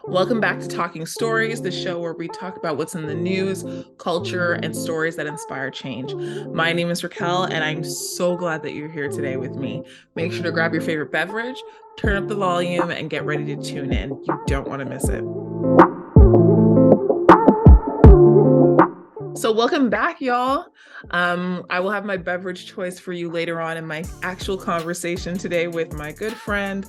Welcome back to Talking Stories, the show where we talk about what's in the news, culture, and stories that inspire change. My name is Raquel, and I'm so glad that you're here today with me. Make sure to grab your favorite beverage, turn up the volume, and get ready to tune in. You don't want to miss it. So welcome back, y'all. I will have my beverage choice for you later on in my actual conversation today with my good friend,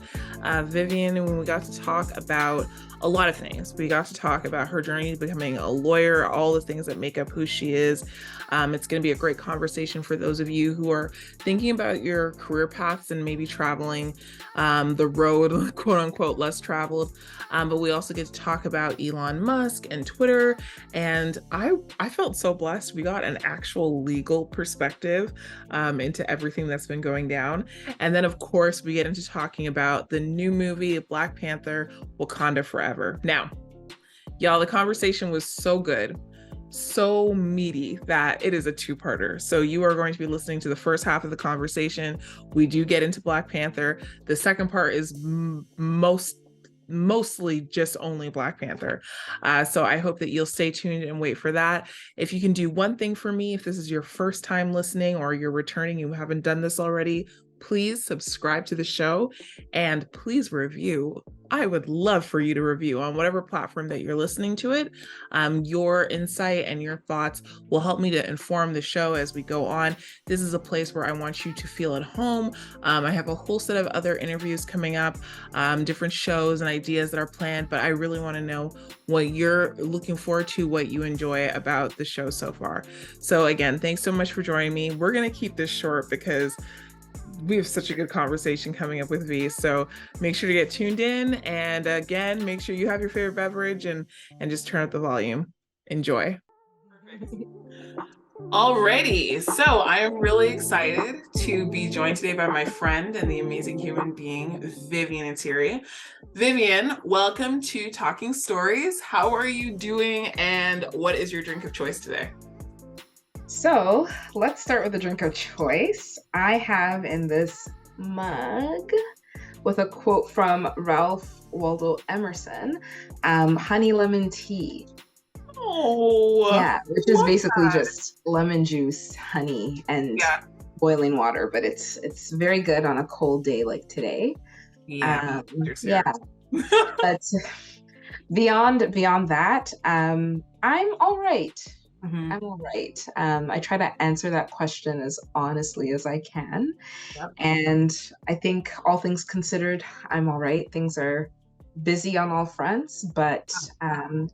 Vivian, and we got to talk about a lot of things. We got to talk about her journey to becoming a lawyer, all the things that make up who she is. It's going to be a great conversation for those of you who are thinking about your career paths and maybe traveling the road, quote unquote, less traveled. But we also get to talk about Elon Musk and Twitter. And I felt so blessed. We got an actual legal perspective into everything that's been going down. And then, of course, we get into talking about the new movie, Black Panther Wakanda Forever. Now, y'all, the conversation was so good, so meaty that it is a two-parter. So you are going to be listening to the first half of the conversation. We do get into Black Panther. The second part is mostly just only Black Panther. So I hope that you'll stay tuned and wait for that. If you can do one thing for me, if this is your first time listening or you're returning, you haven't done this already, please subscribe to the show and please review. I would love for you to review on whatever platform that you're listening to it. Your insight and your thoughts will help me to inform the show as we go on. This is a place where I want you to feel at home. I have a whole set of other interviews coming up, different shows and ideas that are planned, but I really want to know what you're looking forward to, what you enjoy about the show so far. So again, thanks so much for joining me. We're going to keep this short because we have such a good conversation coming up with V. So make sure to get tuned in. And again, make sure you have your favorite beverage and just turn up the volume. Enjoy. Alrighty, so I am really excited to be joined today by my friend and the amazing human being, Vivan Ntiri. Vivian, welcome to Talking Stories. How are you doing and what is your drink of choice today? So let's start with the drink of choice. I have in this mug with a quote from Ralph Waldo Emerson, honey lemon tea. Oh, Yeah, which is basically just lemon juice, honey, and boiling water, but it's very good on a cold day like today. Yeah. But beyond that, I'm all right. Mm-hmm. I'm all right. I try to answer that question as honestly as I can. Yep. And I think all things considered, I'm all right. Things are busy on all fronts, but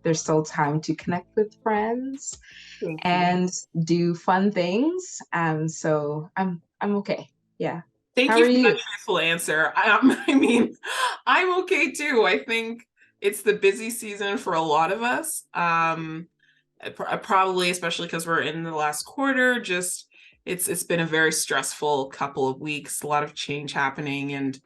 there's still time to connect with friends and do fun things. So I'm okay. Yeah. Thank How you are for you? that truthful answer. I mean, I'm okay too. I think it's the busy season for a lot of us. Probably, especially because we're in the last quarter, just it's been a very stressful couple of weeks, a lot of change happening and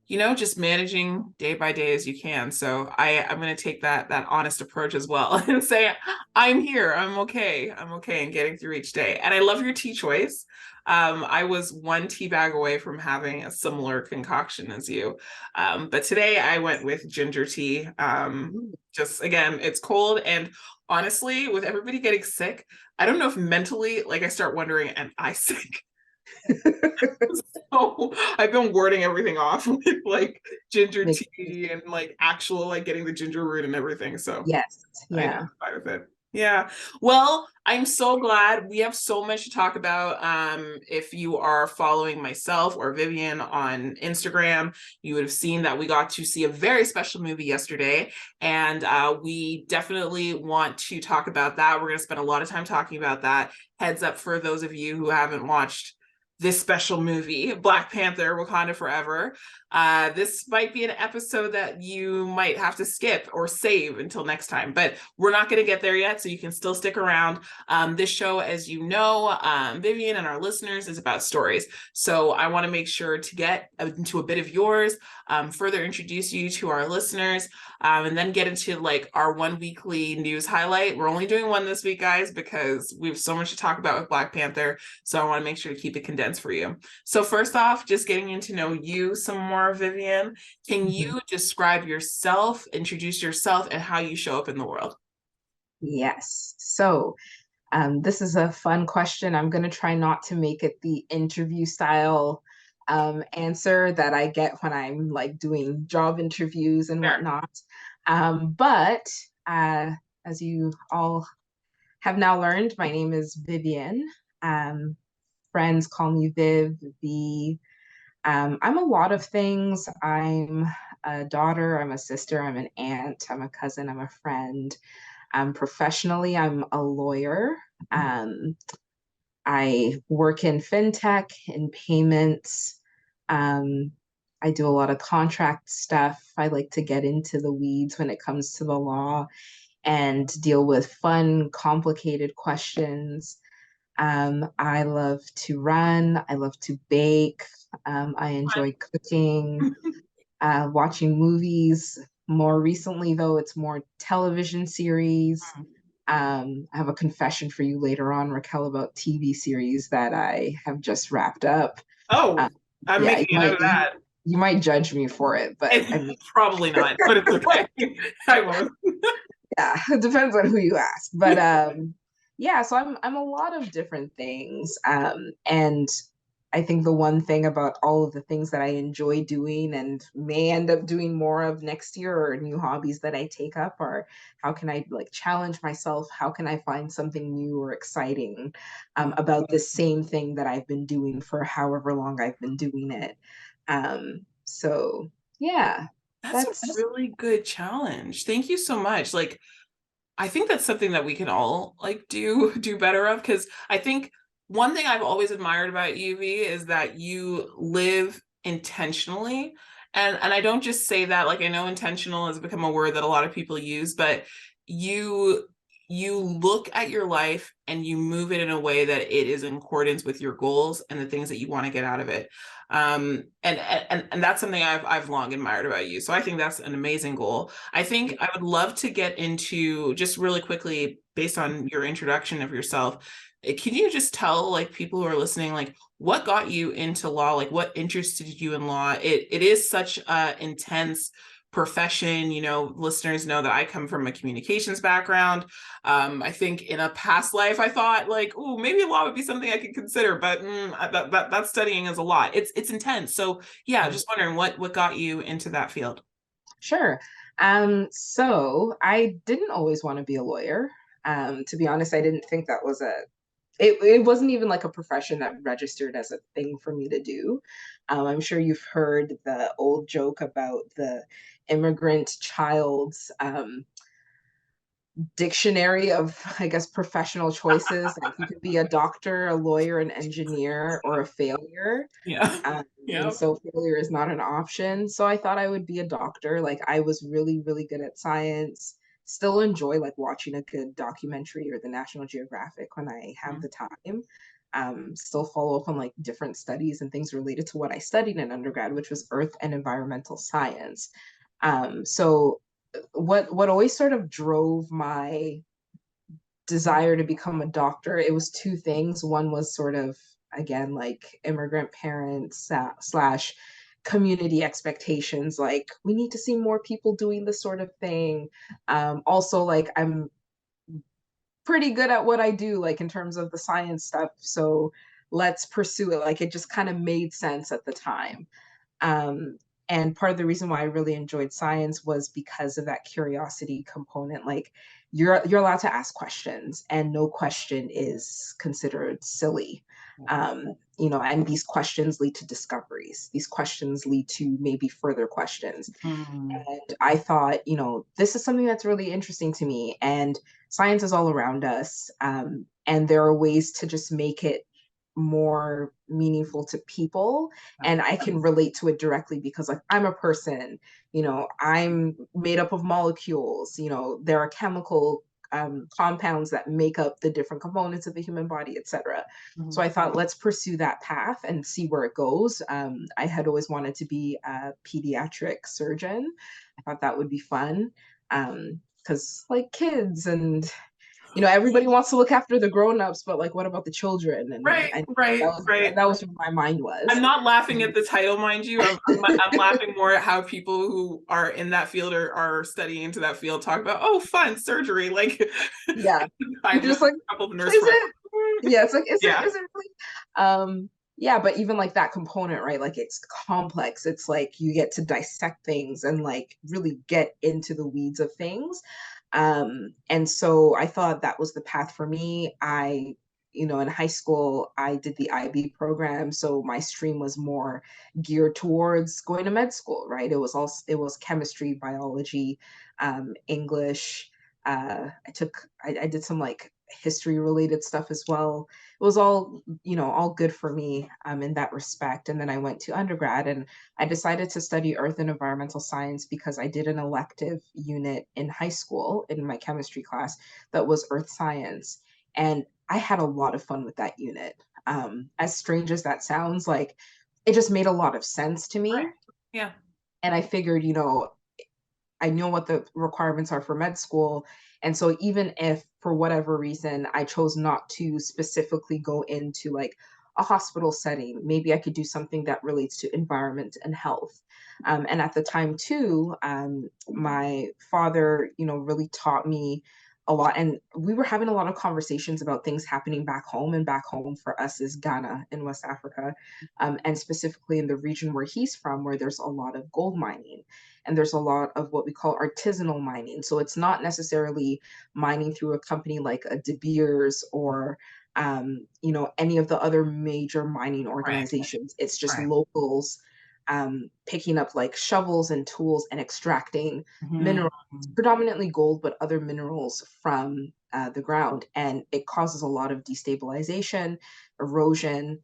just managing day by day as you can. So I'm going to take that honest approach as well and say I'm here, I'm okay and getting through each day. And I love your tea choice. I was one tea bag away from having a similar concoction as you, but today I went with ginger tea. Just again, it's cold, and honestly, with everybody getting sick, I don't know if mentally, like, I start wondering, am I sick? So I've been warding everything off with like ginger tea and like actual like getting the ginger root and everything. So yes, yeah, I'm fine with it. Yeah. Well, I'm so glad we have so much to talk about. If you are following myself or Vivian on Instagram, you would have seen that we got to see a very special movie yesterday. And we definitely want to talk about that. We're going to spend a lot of time talking about that. Heads up for those of you who haven't watched this special movie, Black Panther Wakanda Forever. This might be an episode that you might have to skip or save until next time, but we're not going to get there yet, so you can still stick around. This show, as you know, Vivian and our listeners, is about stories. So I want to make sure to get into a bit of yours, further introduce you to our listeners, and then get into like our one weekly news highlight. We're only doing one this week, guys, because we have so much to talk about with Black Panther. So I want to make sure to keep it condensed. intense for you. So first off, just getting to know you some more, Vivian. Can you Mhm. describe yourself, introduce yourself, and how you show up in the world? Yes. So, this is a fun question. I'm going to try not to make it the interview style answer that I get when I'm like doing job interviews and Fair. whatnot. But as you all have now learned, my name is Vivian. Um, Friends call me Viv, V. I'm a lot of things. I'm a daughter, I'm a sister, I'm an aunt, I'm a cousin, I'm a friend. Professionally, I'm a lawyer. Um, I work in fintech, in payments. Um, I do a lot of contract stuff. I like to get into the weeds when it comes to the law and deal with fun, complicated questions. I love to run. I love to bake. I enjoy cooking, watching movies. More recently, though, it's more television series. I have a confession for you later on, Raquel, about TV series that I have just wrapped up. Oh, Um, I'm yeah, making a note of that. you might judge me for it, but I mean, Probably not, but it's okay. I won't. yeah, it depends on who you ask. But yeah, so I'm a lot of different things. And I think the one thing about all of the things that I enjoy doing and may end up doing more of next year or new hobbies that I take up are how can I like challenge myself? How can I find something new or exciting about the same thing that I've been doing for however long I've been doing it? So yeah, That's a that's really good challenge. Thank you so much. Like, I think that's something that we can all like do better of, because I think one thing I've always admired about you, V, is that you live intentionally. And I don't just say that, like, I know intentional has become a word that a lot of people use, but you you look at your life and you move it in a way that it is in accordance with your goals and the things that you want to get out of it. And that's something I've long admired about you. So I think that's an amazing goal. I think I would love to get into, just really quickly, based on your introduction of yourself, can you just tell like people who are listening, like what got you into law? Like what interested you in law? It is such a intense profession. You know, listeners know that I come from a communications background. I think in a past life I thought like, oh, maybe law would be something I could consider, but that studying is a lot. It's intense. So yeah, just wondering what got you into that field. Sure. So I didn't always want to be a lawyer. To be honest, I didn't think that was it wasn't even like a profession that registered as a thing for me to do. I'm sure you've heard the old joke about the immigrant child's dictionary of, I guess, professional choices. Like you could be a doctor, a lawyer, an engineer, or a failure. Yeah. And Yeah. so failure is not an option. So I thought I would be a doctor. Like I was really, really good at science. Still enjoy like watching a good documentary or the National Geographic when I have the time. Still follow up on like different studies and things related to what I studied in undergrad, which was earth and environmental science. So what always sort of drove my desire to become a doctor, it was two things. One was sort of, again, like immigrant parents slash community expectations, like we need to see more people doing this sort of thing. Also, like I'm pretty good at what I do, like in terms of the science stuff. So let's pursue it. Like it just kind of made sense at the time. Um, and part of the reason why I really enjoyed science was because of that curiosity component. Like you're allowed to ask questions, and no question is considered silly. And these questions lead to discoveries. These questions lead to maybe further questions. Mm. And I thought, this is something that's really interesting to me. And science is all around us. And there are ways to just make it more meaningful to people. And I can relate to it directly because, like, I'm a person, I'm made up of molecules, there are chemical compounds that make up the different components of the human body, etc. So I thought, let's pursue that path and see where it goes. I had always wanted to be a pediatric surgeon. I thought that would be fun because, like, kids and everybody wants to look after the grown-ups, but like, what about the children? And Right, right, right. that was where my mind I'm was. not laughing at the title, mind you. I'm laughing more at how people who are in that field or are studying into that field talk about, oh, fun surgery. Like, Yeah. I'm You're with just like, a couple of nurse is friends. it? Yeah, it's like, Yeah, is it really? Yeah, but even like that component, right? Like it's complex. It's like you get to dissect things and like really get into the weeds of things. And so I thought that was the path for me. In high school, I did the IB program, so my stream was more geared towards going to med school, right? It was chemistry, biology, English. I did some like history related stuff as well. It was all good for me in that respect. And then I went to undergrad and I decided to study earth and environmental science because I did an elective unit in high school in my chemistry class that was earth science. And I had a lot of fun with that unit. As strange as that sounds, like it just made a lot of sense to right. me. Yeah, And I figured, I know what the requirements are for med school. And so even if for whatever reason I chose not to specifically go into like a hospital setting, maybe I could do something that relates to environment and health. And at the time too, my father, really taught me a lot. And we were having a lot of conversations about things happening back home. And back home for us is Ghana in West Africa, and specifically in the region where he's from, where there's a lot of gold mining and there's a lot of what we call artisanal mining. So it's not necessarily mining through a company like a De Beers or any of the other major mining right, organizations. It's just right. locals picking up like shovels and tools and extracting Mhm. minerals, predominantly gold, but other minerals from the ground. And it causes a lot of destabilization, erosion,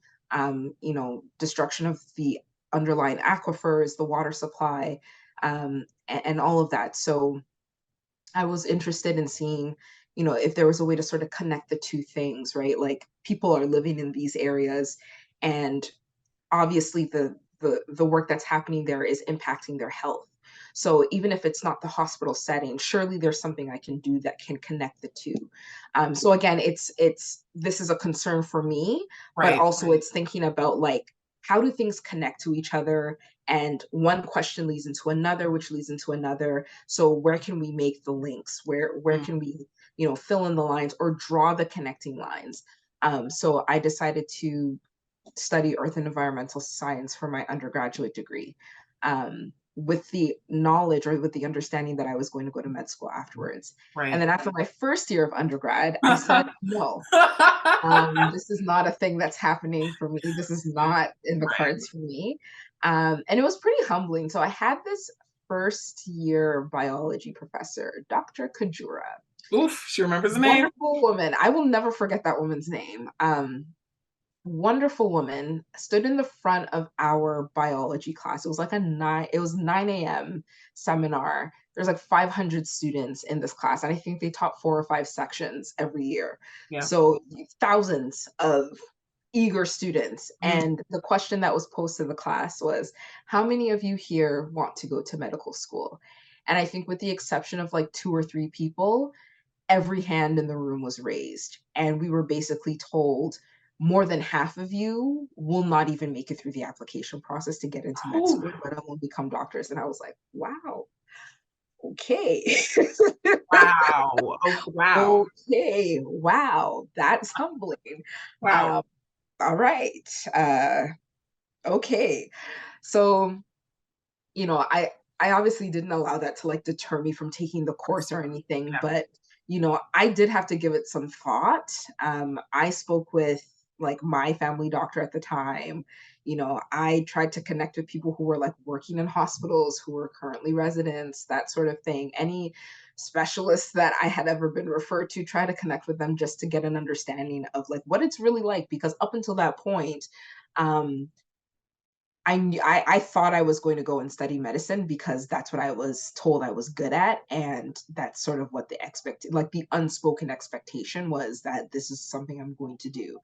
destruction of the underlying aquifers, the water supply, and all of that. So I was interested in seeing, if there was a way to sort of connect the two things, right? Like people are living in these areas, and obviously the work that's happening there is impacting their health. So even if it's not the hospital setting, surely there's something I can do that can connect the two. So again, it's this is a concern for me, but Right. also it's thinking about like how do things connect to each other, and one question leads into another, which leads into another. So where can we make the links? Where Mm. can we fill in the lines or draw the connecting lines? So I decided to study earth and environmental science for my undergraduate degree, with the knowledge or with the understanding that I was going to go to med school afterwards. And Right. then after my first year of undergrad, I said, no, this is not a thing that's happening for me. This is not in the Right. cards for me. And it was pretty humbling. So I had this first year biology professor, Dr. Kajura, Oof, she remembers the name. wonderful woman. I will never forget that woman's name. Wonderful woman stood in the front of our biology class. It was like it was 9 a.m. seminar. There's like 500 students in this class, and I think they taught 4 or 5 sections every year. Yeah. So thousands of eager students. Mm. And the question that was posed to the class was, how many of you here want to go to medical school? And I think with the exception of like 2 or 3 people, every hand in the room was raised. And we were basically told more than half of you will not even make it through the application process to get into med Ooh, school, let alone become doctors. And I was like, wow, okay. wow. Oh, wow. Okay, wow, that's humbling. Wow. Um, all right. Okay. So, I obviously didn't allow that to like deter me from taking the course or anything, Yeah. but I did have to give it some thought. I spoke with like my family doctor at the time. I tried to connect with people who were like working in hospitals, who were currently residents, that sort of thing. Any specialists that I had ever been referred to, try to connect with them just to get an understanding of like what it's really like. Because up until that point, um, I thought I was going to go and study medicine because that's what I was told I was good at, and that's sort of what the unspoken expectation was, that this is something I'm going to do.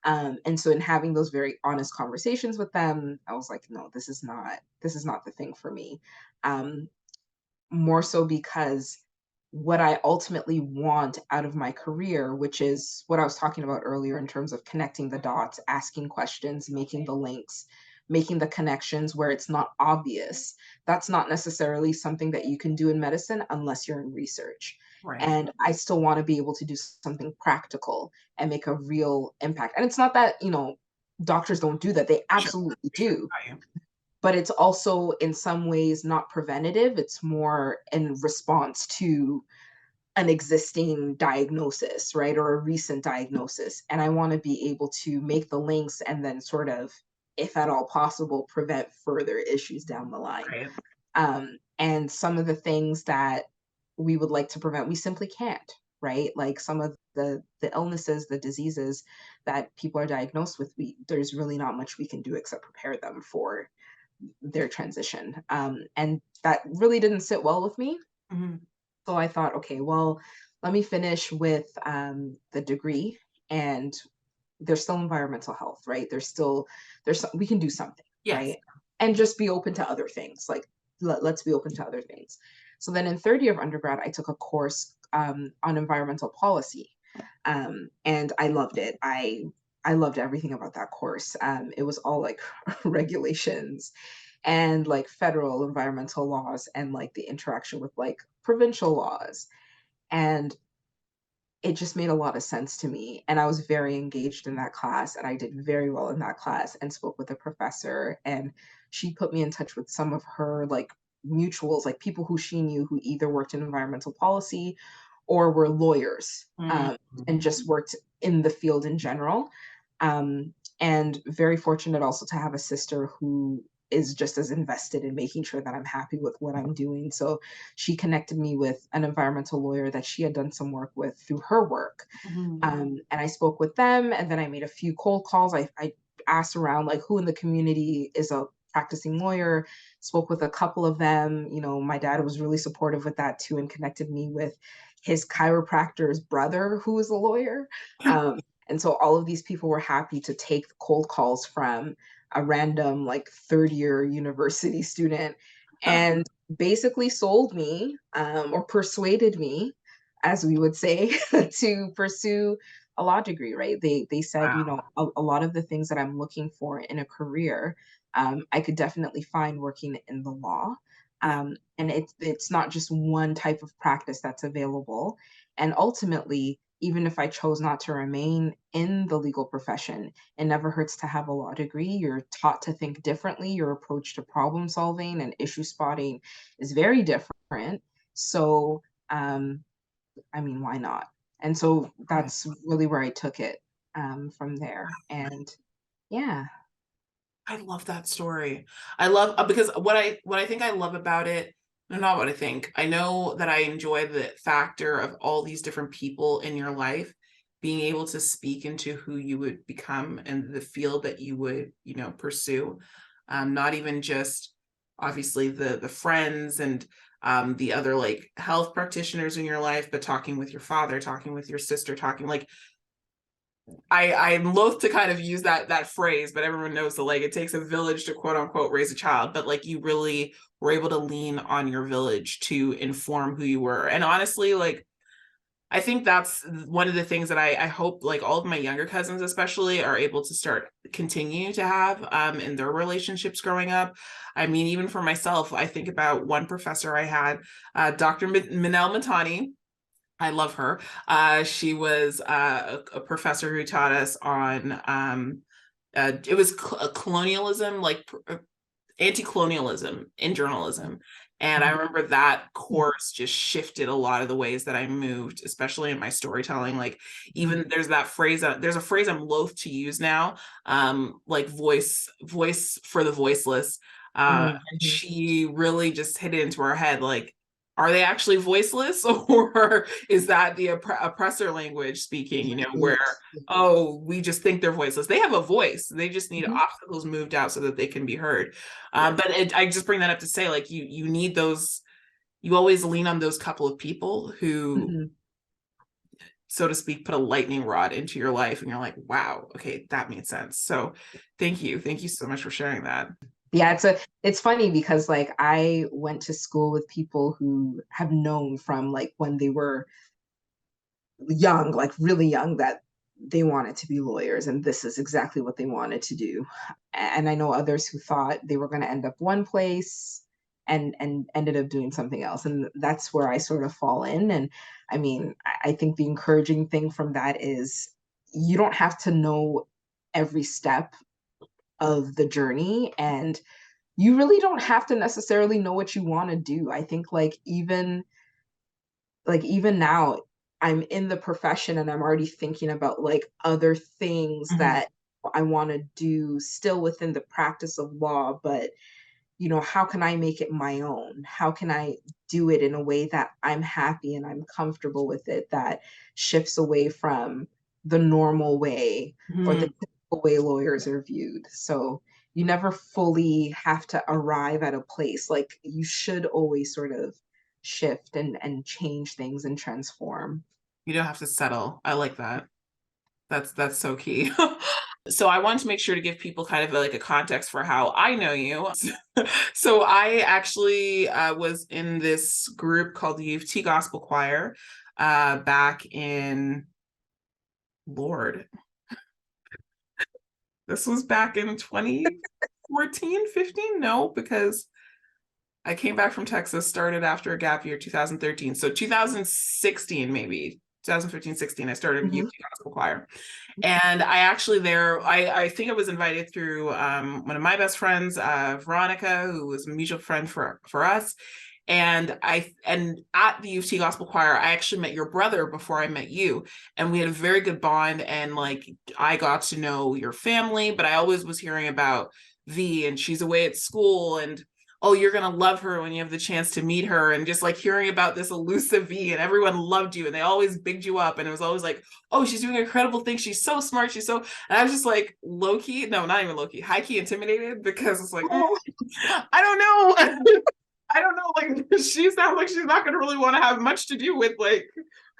And so in having those very honest conversations with them, I was like, no, this is not the thing for me. Um, More so because what I ultimately want out of my career, which is what I was talking about earlier in terms of connecting the dots, asking questions, making the links, making the connections where it's not obvious. That's not necessarily something that you can do in medicine unless you're in research. Right. And I still want to be able to do something practical and make a real impact. And it's not that, doctors don't do that. They Sure. absolutely Sure. do, but it's also in some ways not preventative. It's more in response to an existing diagnosis, right? Or a recent diagnosis. And I want to be able to make the links and then sort of, if at all possible, prevent further issues down the line. Right. And some of the things that we would like to prevent, we simply can't, right? Like some of the illnesses, the diseases that people are diagnosed with, there's really not much we can do except prepare them for their transition. And that really didn't sit well with me. Mhm. So I thought, okay, well, let me finish with the degree, and there's still environmental health, right? We can do something, Yes. right? And just be open to other things. Like let's be open to other things. So then in third year of undergrad, I took a course on environmental policy, and I loved it. I loved everything about that course. It was all like regulations and like federal environmental laws and like the interaction with like provincial laws. And it just made a lot of sense to me. And I was very engaged in that class and I did very well in that class and spoke with a professor. And she put me in touch with some of her like mutuals, like people who she knew who either worked in environmental policy or were lawyers, Mhm. and just worked in the field in general. And very fortunate also to have a sister who is just as invested in making sure that I'm happy with what I'm doing. So she connected me with an environmental lawyer that she had done some work with through her work. Mhm. And I spoke with them, and then I made a few cold calls. I asked around like who in the community is a practicing lawyer, spoke with a couple of them. My dad was really supportive with that too and connected me with his chiropractor's brother who is a lawyer. And so all of these people were happy to take cold calls from a random like third year university student and basically sold me, or persuaded me, as we would say, to pursue a law degree, right? They said, Wow. a lot of the things that I'm looking for in a career, I could definitely find working in the law. Yeah. And it's not just one type of practice that's available. And ultimately, even if I chose not to remain in the legal profession, it never hurts to have a law degree. You're taught to think differently. Your approach to problem solving and issue spotting is very different. So, I mean, why not? And so Right. that's really where I took it, from there. And yeah. I love that story. I love because what I think I love about it, no, not what I think. I know that I enjoy the factor of all these different people in your life being able to speak into who you would become and the field that you would, pursue. Not even just obviously the friends and the other like health practitioners in your life, but talking with your father, talking with your sister, talking like I'm loath to kind of use that phrase, but everyone knows that like it takes a village to quote unquote raise a child. But like you really were able to lean on your village to inform who you were. And honestly, like I think that's one of the things that I hope like all of my younger cousins especially are able to start continue to have in their relationships growing up. I mean, even for myself, I think about one professor I had, Dr. Minel Matani. I love her. She was a professor who taught us on it was colonialism, like anti-colonialism in journalism. And I Mhm. remember that course just shifted a lot of the ways that I moved, especially in my storytelling. Like even there's a phrase I'm loath to use now, like voice for the voiceless. Mhm. She really just hit it into our head, like are they actually voiceless or is that the oppressor language speaking, where Yes. oh we just think they're voiceless, they have a voice, they just need Mhm. obstacles moved out so that they can be heard. Yes. I just bring that up to say like you need those, you always lean on those couple of people who Mhm. so to speak put a lightning rod into your life and you're like wow, okay, that made sense. So thank you so much for sharing that. Yeah, it's funny because like I went to school with people who have known from like when they were young, like really young, that they wanted to be lawyers and this is exactly what they wanted to do. And I know others who thought they were going to end up one place and ended up doing something else. And that's where I sort of fall in. And I mean, I think the encouraging thing from that is you don't have to know every step of the journey, and you really don't have to necessarily know what you want to do. I think like even now I'm in the profession and I'm already thinking about like other things Mhm. that I want to do still within the practice of law, but you know, how can I make it my own? How can I do it in a way that I'm happy and I'm comfortable with it, that shifts away from the normal way or the Mhm. typical way lawyers are viewed? So you never fully have to arrive at a place. Like you should always sort of shift and change things and transform. You don't have to settle. I like that. That's so key. So I wanted to make sure to give people kind of like a context for how I know you. So I actually was in this group called the U of T Gospel Choir back in Lord. This was back in 2014, 15? No, because I came back from Texas, started after a gap year, 2013. So 2016, maybe 2015, 16, I started U of Mhm. T Gospel Choir. And I actually there, I think I was invited through one of my best friends, Veronica, who was a mutual friend for us. And at the U of T Gospel Choir, I actually met your brother before I met you, and we had a very good bond. And like I got to know your family, but I always was hearing about V, and she's away at school, and oh, you're gonna love her when you have the chance to meet her, and just like hearing about this elusive V, and everyone loved you, and they always bigged you up, and it was always like, oh, she's doing incredible things. She's so smart. She's so, and I was just like low key, no, not even low key, high key intimidated because it's like, I don't know. I don't know. Like, she sounds like she's not going to really want to have much to do with like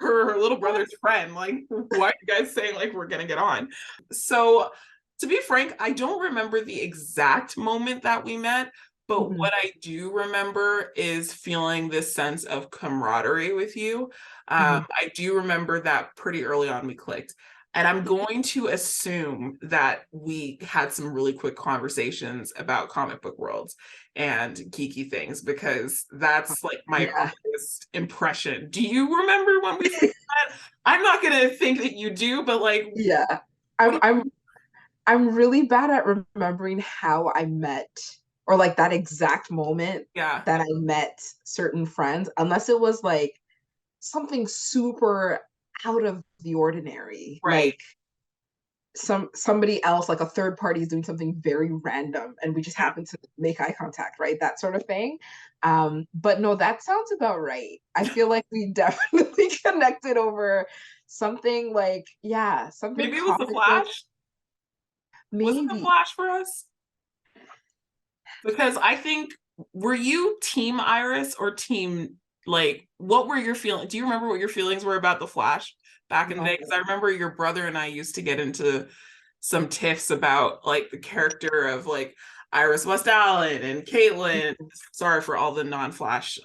her little brother's friend. Like, why are you guys saying like we're going to get on? So, to be frank, I don't remember the exact moment that we met, but Mhm. what I do remember is feeling this sense of camaraderie with you. Mhm. I do remember that pretty early on we clicked. And I'm going to assume that we had some really quick conversations about comic book worlds and geeky things because that's like my Yeah. earliest impression. Do you remember when we first met? I'm not gonna think that you do, but like, Yeah. what I'm do I'm I'm really bad at remembering how I met or like that exact moment you, yeah, that I met certain friends, unless it was like something super out of the ordinary, right. like somebody else, like a third party is doing something very random and we just Yeah. happen to make eye contact, right? That sort of thing. But no, that sounds about right. I feel like we definitely connected over something like, yeah, something Maybe it was the comic book, Flash. Was it the maybe. Flash for us? Because I think, were you team Iris or team, like what were your feelings? Do you remember what your feelings were about the Flash back in the day? Because No. I remember your brother and I used to get into some tiffs about like the character of like Iris West Allen and Caitlin. Sorry for all the non-Flash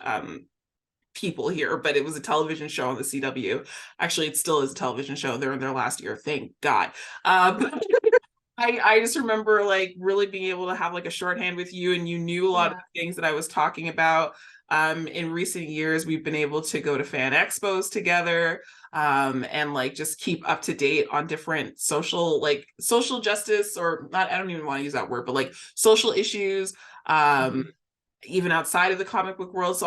people here, but it was a television show on the CW. Actually, it still is a television show. They're in their last year, thank God. But I just remember like really being able to have like a shorthand with you, and you knew a lot of Yeah. the things that I was talking about. In recent years, we've been able to go to fan expos together, and like just keep up to date on different social justice, or not, I don't even want to use that word, but like social issues, um, Mhm. even outside of the comic book world. So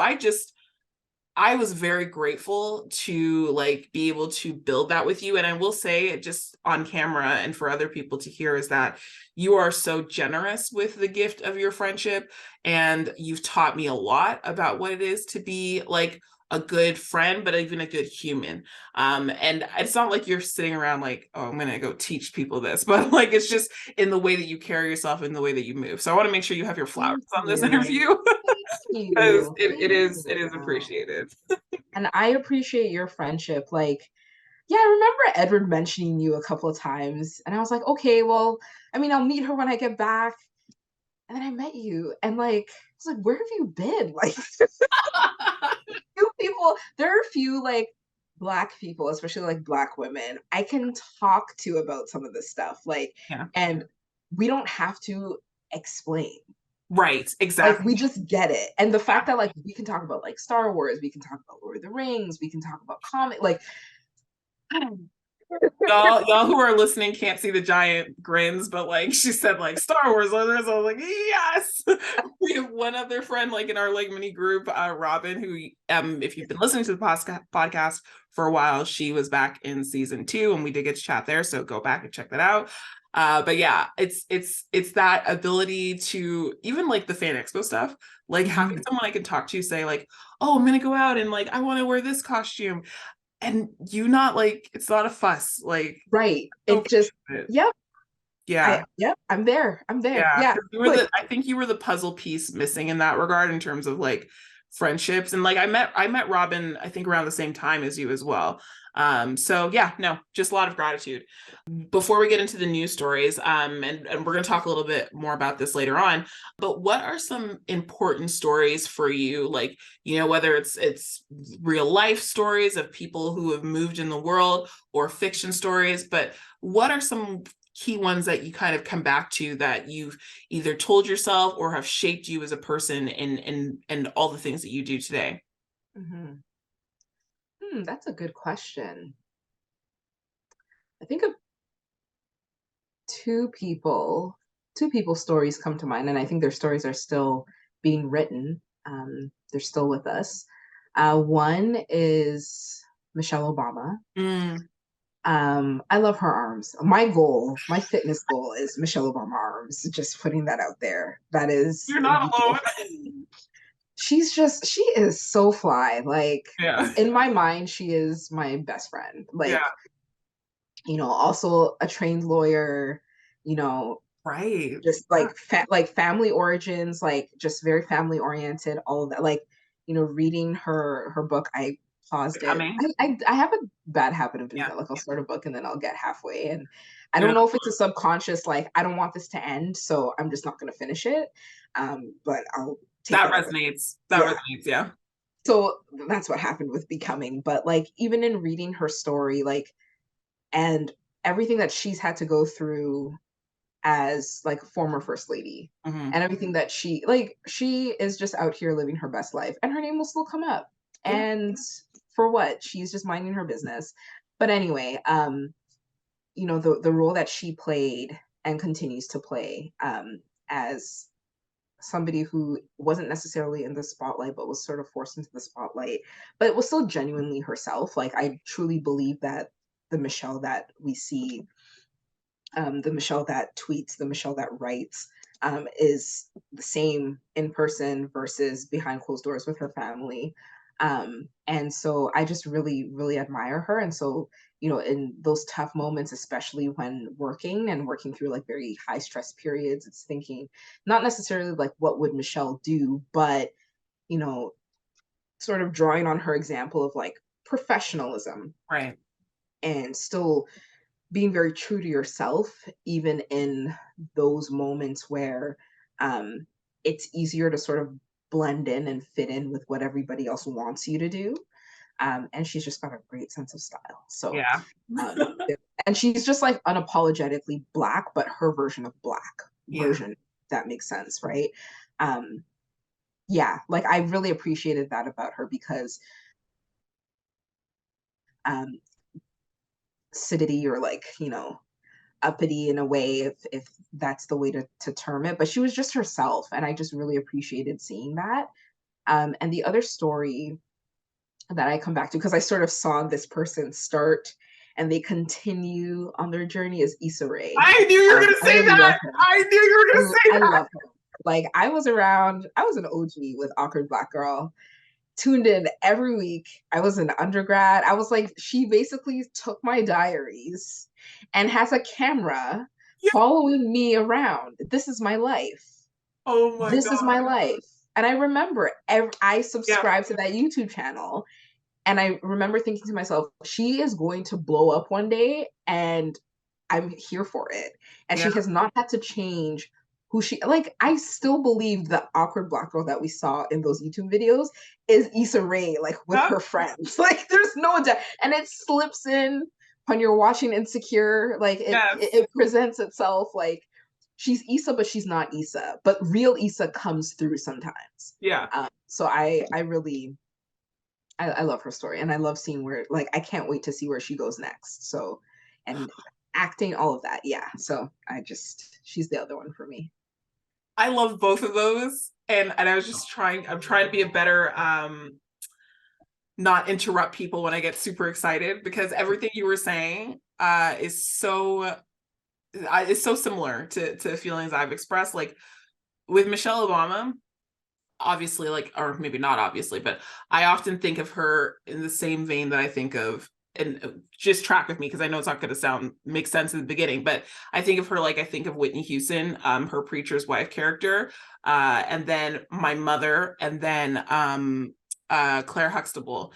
I was very grateful to like be able to build that with you. And I will say, just on camera and for other people to hear, is that you are so generous with the gift of your friendship. And you've taught me a lot about what it is to be like a good friend, but even a good human. And it's not like you're sitting around like, oh, I'm going to go teach people this, but like it's just in the way that you carry yourself, in the way that you move. So I want to make sure you have your flowers Thank on this you. interview Thank because you. it Thank is it is you. appreciated. And I appreciate your friendship. Like, yeah, I remember Edward mentioning you a couple of times, and I was like, okay, well, I mean, I'll meet her when I get back. and then I met you, and like I was like, where have you been? Like few people, there are a few like Black people, especially like Black women, I can talk to about some of this stuff. Like, Yeah. and we don't have to explain. Right. Like Exactly. we just get it. And the Yeah. fact that like we can talk about like Star Wars, we can talk about Lord of the Rings, we can talk about comic, like Y'all who are listening can't see the giant grins, but like she said, like Star Wars. I was like, yes. We have one other friend, like in our like mini group, Robin, who if you've been listening to the podcast for a while, she was back in season 2, and we did get to chat there. So go back and check that out. But yeah, it's that ability to even like the fan expo stuff, like having mhm. someone I can talk to say like, oh, I'm gonna go out and like I want to wear this costume, and you not like it's not a fuss, like Right. so It just, it. yep, Yeah. yep, I'm there. I'm there. Yeah, Yeah. because you were Like, the I think you were the puzzle piece missing in that regard in terms of like friendships. And like I met Robin, I think around the same time as you as well. So yeah, no, just a lot of gratitude. Before we get into the news stories, and we're gonna talk a little bit more about this later on, but what are some important stories for you? Like, whether it's real life stories of people who have moved in the world or fiction stories, but what are some key ones that you kind of come back to that you've either told yourself or have shaped you as a person and all the things that you do today? mhm. That's a good question. I think of two people, two people's stories come to mind, and I think their stories are still being written. They're still with us. One is Michelle Obama. Mm. I love her arms. My goal, my fitness goal is Michelle Obama arms. Just putting that out there. That is You're the not goal alone. for me. She is so fly. Like Yeah. in my mind, she is my best friend. Yeah. Like, also a trained lawyer, you know, Right. just like like family origins, like just very family oriented, all of that. Like, reading her book, I paused it. Becoming. I have a bad habit of doing Yeah. that. Like I'll start a book and then I'll get halfway, and I Yeah. don't know if it's a subconscious like I don't want this to end, so I'm just not going to finish it. But I'll take That it up. resonates. That Yeah. resonates. Yeah. So that's what happened with Becoming. But like even in reading her story, like and everything that she's had to go through as like former first lady, Hmm. and everything that she is just out here living her best life, and her name will still come up, Yeah. and for what, she's just minding her business. But anyway, the role that she played and continues to play, as somebody who wasn't necessarily in the spotlight but was sort of forced into the spotlight, but was still genuinely herself. Like I truly believe that the Michelle that we see, the Michelle that tweets, the Michelle that writes, is the same in person versus behind closed doors with her family. And so I just really, really admire her. And so, in those tough moments, especially when working through like very high stress periods, it's thinking not necessarily like what would Michelle do, but, you know, sort of drawing on her example of like professionalism Right. and still being very true to yourself, even in those moments where um, it's easier to sort of blend in and fit in with what everybody else wants you to do. And she's just got a great sense of style. So, Yeah. um, and she's just like unapologetically Black, but her version of Black Yeah. version, if that makes sense, right? Um, yeah, like I really appreciated that about her because um, acidity or like, uppity in a way, if that's the way to term it, but she was just herself, and I just really appreciated seeing that. And the other story that I come back to, because I sort of saw this person start and they continue on their journey, is Issa Rae. I knew you were gonna I say really love that. her. I knew you were gonna say I that. love her. Like I was around, I was an OG with Awkward Black Girl, tuned in every week. I was an undergrad. I was like, she basically took my diaries and has a camera Yeah. following me around. This is my life. Oh my This is my God. life. And I remember I Yeah. subscribed to that YouTube channel. And I remember thinking to myself, she is going to blow up 1 day and I'm here for it. And Yeah. she has not had to change who she like. I still believe the awkward black girl that we saw in those YouTube videos is Issa Rae, like with Huh? her friends. Like there's no doubt. And it slips in when you're watching Insecure, like Yes. it presents itself like she's Issa, but she's not Issa. But real Issa comes through sometimes. Yeah. So I really I love her story, and I love seeing where like I can't wait to see where she goes next. So and acting, all of that, yeah. So I just she's the other one for me. I love both of those. And I was just I'm trying to be a better not interrupt people when I get super excited, because everything you were saying is so similar to feelings I've expressed. Like with Michelle Obama, obviously, like, or maybe not obviously, but I often think of her in the same vein that I think of, and just track with me because I know it's not going to make sense in the beginning, but I think of her like I think of Whitney Houston, her preacher's wife character, and then my mother, and then Claire Huxtable,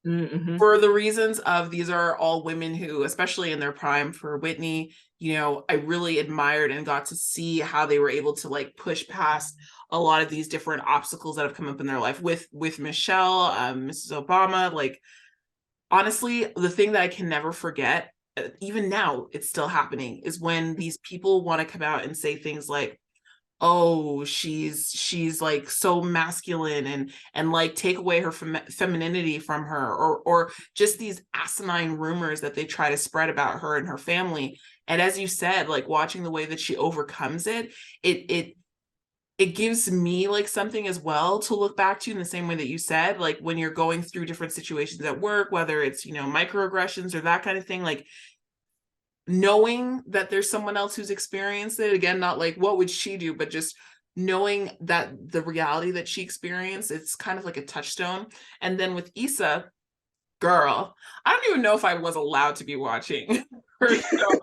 Mm-hmm. for the reasons of these are all women who, especially in their prime, for Whitney, I really admired and got to see how they were able to like push past a lot of these different obstacles that have come up in their life. With Michelle, Mrs. Obama, like honestly, the thing that I can never forget, even now it's still happening, is when these people want to come out and say things like, oh, she's like so masculine, and like take away her femininity from her, or just these asinine rumors that they try to spread about her and her family. And as you said, like watching the way that she overcomes it gives me like something as well to look back to, in the same way that you said, like when you're going through different situations at work, whether it's microaggressions or that kind of thing, like knowing that there's someone else who's experienced it, again, not like what would she do, but just knowing that the reality that she experienced, it's kind of like a touchstone. And then with Issa, girl, I don't even know if I was allowed to be watching her show.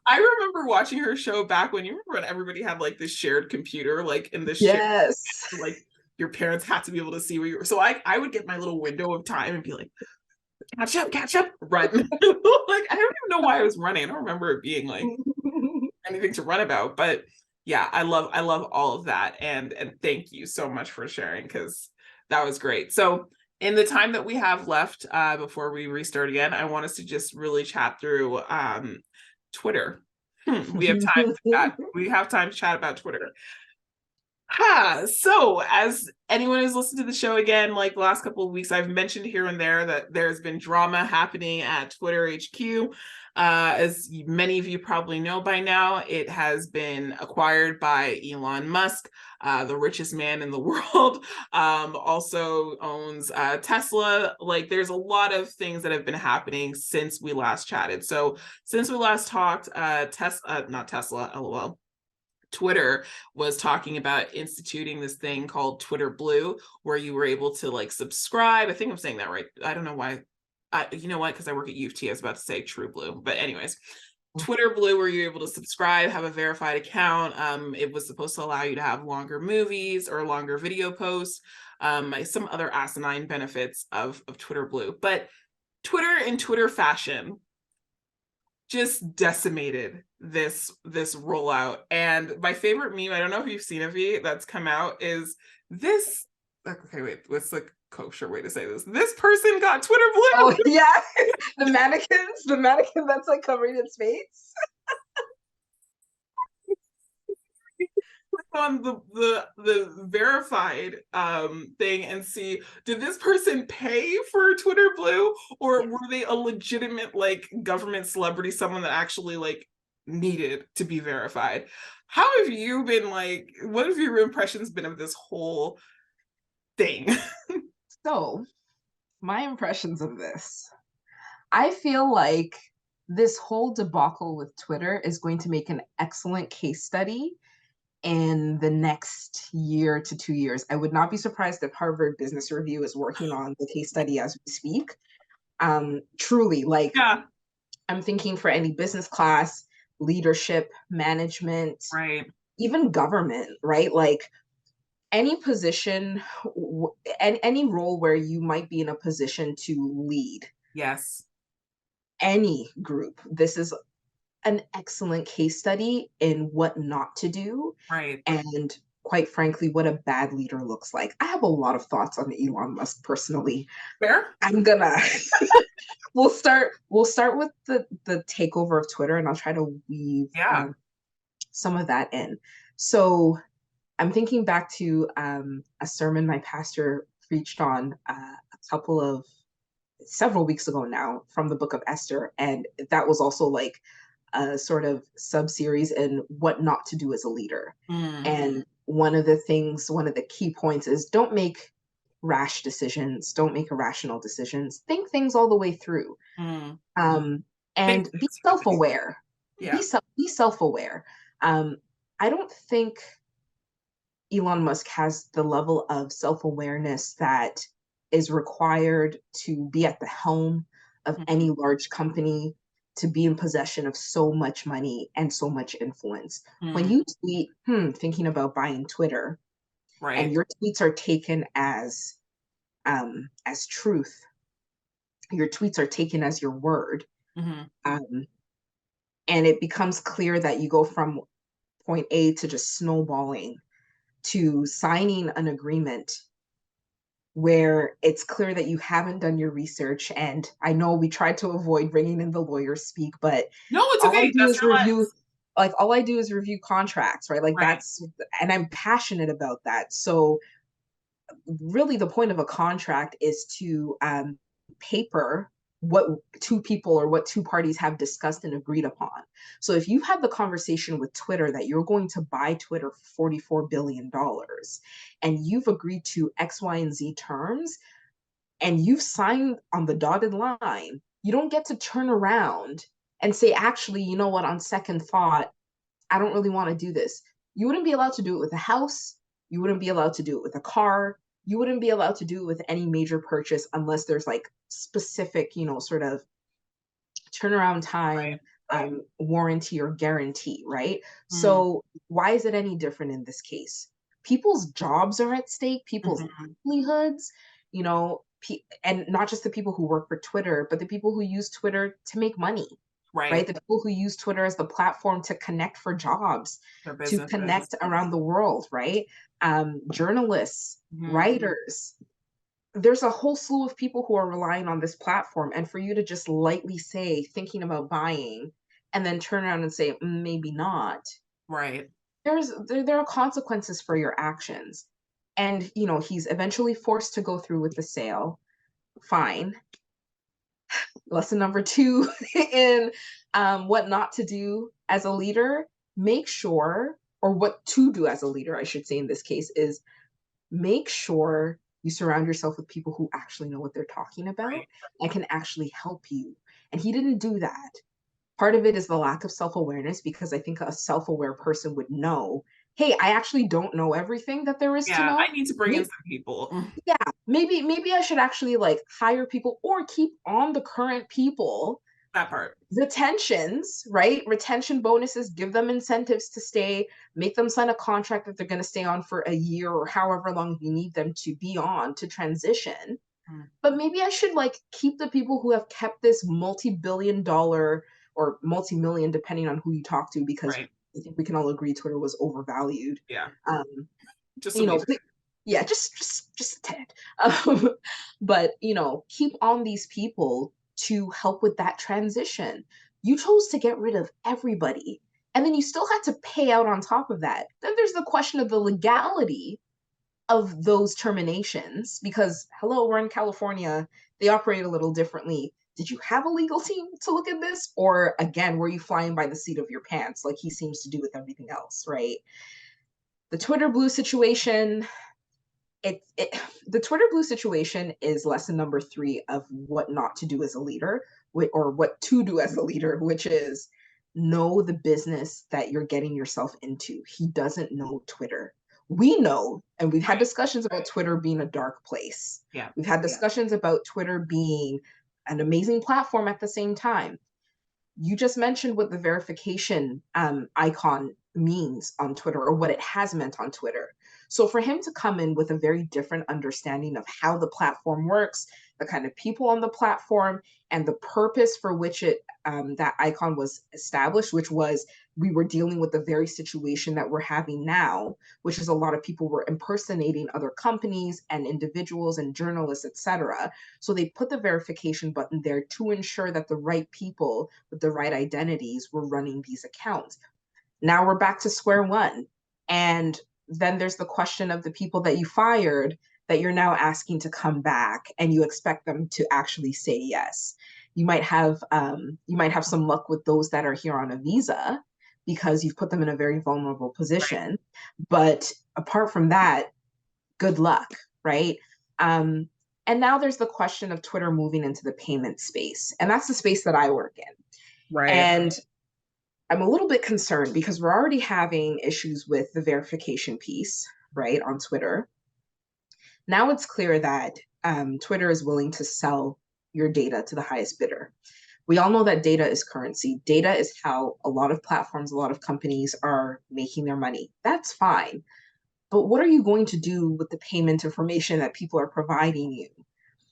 I remember watching her show back when, you remember when everybody had like this shared computer, like in the shared, Yes. like your parents had to be able to see where you were. So I would get my little window of time and be like, catch up, run. Like I don't even know why I was running. I don't remember it being like anything to run about. But yeah, I love all of that. And thank you so much for sharing, because that was great. So in the time that we have left, before we restart again, I want us to just really chat through Twitter. We have time to chat. We have time to chat about Twitter. So as anyone who's listened to the show again, like the last couple of weeks, I've mentioned here and there that there's been drama happening at Twitter HQ. As many of you probably know by now, it has been acquired by Elon Musk, the richest man in the world. Also owns Tesla. Like there's a lot of things that have been happening since we last chatted. So since we last talked, not Tesla, LOL. Twitter was talking about instituting this thing called Twitter Blue, where you were able to like subscribe. I think I'm saying that right. I don't know why. You know what? Because I work at U of T, I was about to say True Blue. But anyways, Twitter Blue, where you're able to subscribe, have a verified account. It was supposed to allow you to have longer movies or longer video posts, some other asinine benefits of Twitter Blue. But Twitter in Twitter fashion just decimated this rollout. And my favorite meme, I don't know if you've seen it, that's come out, is this. Okay, wait, what's the kosher way to say this? This person got Twitter Blue. Oh yeah, the mannequin that's like covering its face. On the verified thing and see, did this person pay for Twitter Blue, or were they a legitimate like government celebrity, someone that actually like needed to be verified? How have you been, like, what have your impressions been of this whole thing? So, my impressions of this. I feel like this whole debacle with Twitter is going to make an excellent case study in the next year to 2 years. I would not be surprised if Harvard Business Review is working on the case study as we speak. Truly, like, Yeah, I'm thinking for any business class, leadership, management, right. even government, right? Like, any position, any role where you might be in a position to lead Yes. any group, this is an excellent case study in what not to do, Right. and quite frankly, what a bad leader looks like. I have a lot of thoughts on Elon Musk personally. Fair? I'm gonna we'll start with the takeover of Twitter, and I'll try to weave Yeah. some of that in. So I'm thinking back to a sermon my pastor preached on a couple of several weeks ago now from the book of Esther. And that was also like a sort of sub series in what not to do as a leader. Mm, And one of the things, one of the key points is don't make rash decisions, don't make irrational decisions, think things all the way through. mm. Um, Think and be things through. self aware. Yeah. Be self aware. I don't think Elon Musk has the level of self awareness that is required to be at the helm of Mhm. any large company, to be in possession of so much money and so much influence. When Mm, you tweet, thinking about buying Twitter, and right. your tweets are taken as truth, your tweets are taken as your word, Hmm. um, and it becomes clear that you go from point A to just snowballing to signing an agreement where it's clear that you haven't done your research. And I know we tried to avoid bringing in the lawyers speak, but No, it's all I okay. do That's is your review, lens. like, all I do is review contracts, right? Like, Right. that's, and I'm passionate about that. So, really, the point of a contract is to paper what two people or what two parties have discussed and agreed upon. So if you've had the conversation with Twitter that you're going to buy Twitter for $44 billion and you've agreed to X, Y, and Z terms, and you've signed on the dotted line, you don't get to turn around and say, actually, you know what, on second thought, I don't really want to do this. You wouldn't be allowed to do it with a house. You wouldn't be allowed to do it with a car. You wouldn't be allowed to do it with any major purchase unless there's like specific, sort of turnaround time, Right. warranty or guarantee, right? Mm, So why is it any different in this case? People's jobs are at stake, people's mhm. livelihoods, and not just the people who work for Twitter, but the people who use Twitter to make money, right? Right. The people who use Twitter as the platform to connect for jobs, Their to businesses. connect around the world, right? Journalists, Mhm. writers, there's a whole slew of people who are relying on this platform. And for you to just lightly say, thinking about buying, and then turn around and say, maybe not, Right. there are consequences for your actions. And, he's eventually forced to go through with the sale. Fine. Lesson number two in what not to do as a leader, make sure, or what to do as a leader, I should say in this case, is make sure you surround yourself with people who actually know what they're talking about Right. and can actually help you. And he didn't do that. Part of it is the lack of self awareness, because I think a self aware person would know, hey, I actually don't know everything that there is to Yeah. know. I need to bring in Maybe, some people. Mm. yeah, maybe I should actually like hire people or keep on the current people. That part. Retentions, right? Retention bonuses, give them incentives to stay, make them sign a contract that they're going to stay on for a year or however long you need them to be on to transition. Mm. But maybe I should like keep the people who have kept this multi-billion-dollar or multi-million, depending on who you talk to, because Right. I think we can all agree Twitter was overvalued. Yeah. Um, Just a you know, week. ple- yeah, just a tad. Um, but keep on these people to help with that transition. You chose to get rid of everybody, and then you still had to pay out on top of that. Then there's the question of the legality of those terminations, because hello, we're in California, they operate a little differently. Did you have a legal team to look at this, or again, were you flying by the seat of your pants like he seems to do with everything else, right? The Twitter blue situation, it the Twitter blue situation is lesson number three of what not to do as a leader, or what to do as a leader, which is know the business that you're getting yourself into. He doesn't know Twitter. We know, and we've had Right. discussions about Twitter being a dark place. Yeah. We've had discussions about Twitter being an amazing platform at the same time. You just mentioned what the verification icon means on Twitter, or what it has meant on Twitter. So for him to come in with a very different understanding of how the platform works, the kind of people on the platform, and the purpose for which that icon was established, which was we were dealing with the very situation that we're having now, which is a lot of people were impersonating other companies and individuals and journalists, etc. So they put the verification button there to ensure that the right people with the right identities were running these accounts. Now we're back to square one. And then there's the question of the people that you fired that you're now asking to come back, and you expect them to actually say yes. You might have some luck with those that are here on a visa because you've put them in a very vulnerable position. Right. But apart from that, good luck, right? And now there's the question of Twitter moving into the payment space. And that's the space that I work in. Right. And I'm a little bit concerned because we're already having issues with the verification piece, right, on Twitter. Now it's clear that Twitter is willing to sell your data to the highest bidder. We all know that data is currency. Data is how a lot of platforms, a lot of companies are making their money. That's fine. But what are you going to do with the payment information that people are providing you?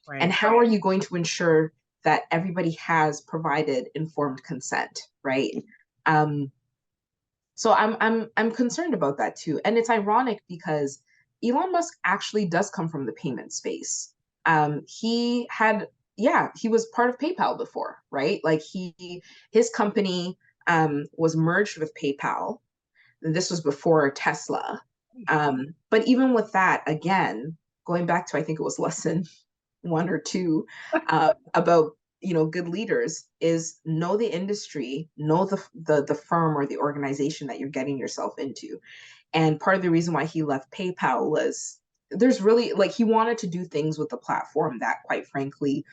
Right. And how are you going to ensure that everybody has provided informed consent, right? So I'm concerned about that too. And it's ironic because Elon Musk actually does come from the payment space. He was part of PayPal before, right? Like his company was merged with PayPal. This was before Tesla. But even with that, again, going back to, I think it was lesson 1 or 2 about good leaders is know the industry, know the firm or the organization that you're getting yourself into. And part of the reason why he left PayPal was there's really he wanted to do things with the platform that, quite frankly,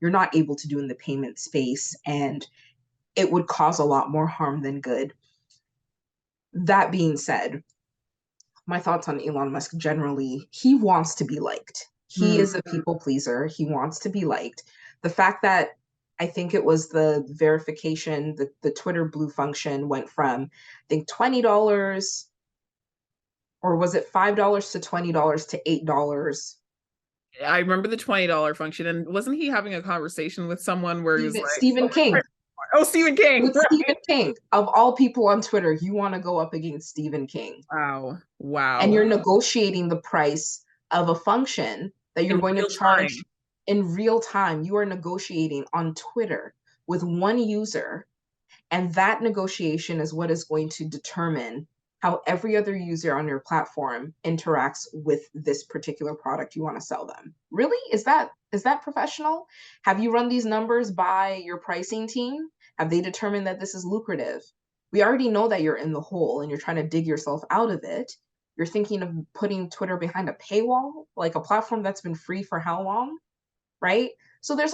you're not able to do in the payment space, and it would cause a lot more harm than good. That being said, my thoughts on Elon Musk generally, he wants to be liked. He is a people pleaser. He wants to be liked. The fact that I think it was the verification, the Twitter Blue function went from, I think, $20, or was it $5 to $20 to $8? I remember the $20 function. And wasn't he having a conversation with someone where he was like, Stephen King. Oh, Stephen King. With Stephen King. Of all people on Twitter, you want to go up against Stephen King. Wow. And you're negotiating the price of a function that you're going to charge in real time. You are negotiating on Twitter with one user. And that negotiation is what is going to determine how every other user on your platform interacts with this particular product you want to sell them. Really? Is that professional? Have you run these numbers by your pricing team? Have they determined that this is lucrative? We already know that you're in the hole and you're trying to dig yourself out of it. You're thinking of putting Twitter behind a paywall, like a platform that's been free for how long, right? So there's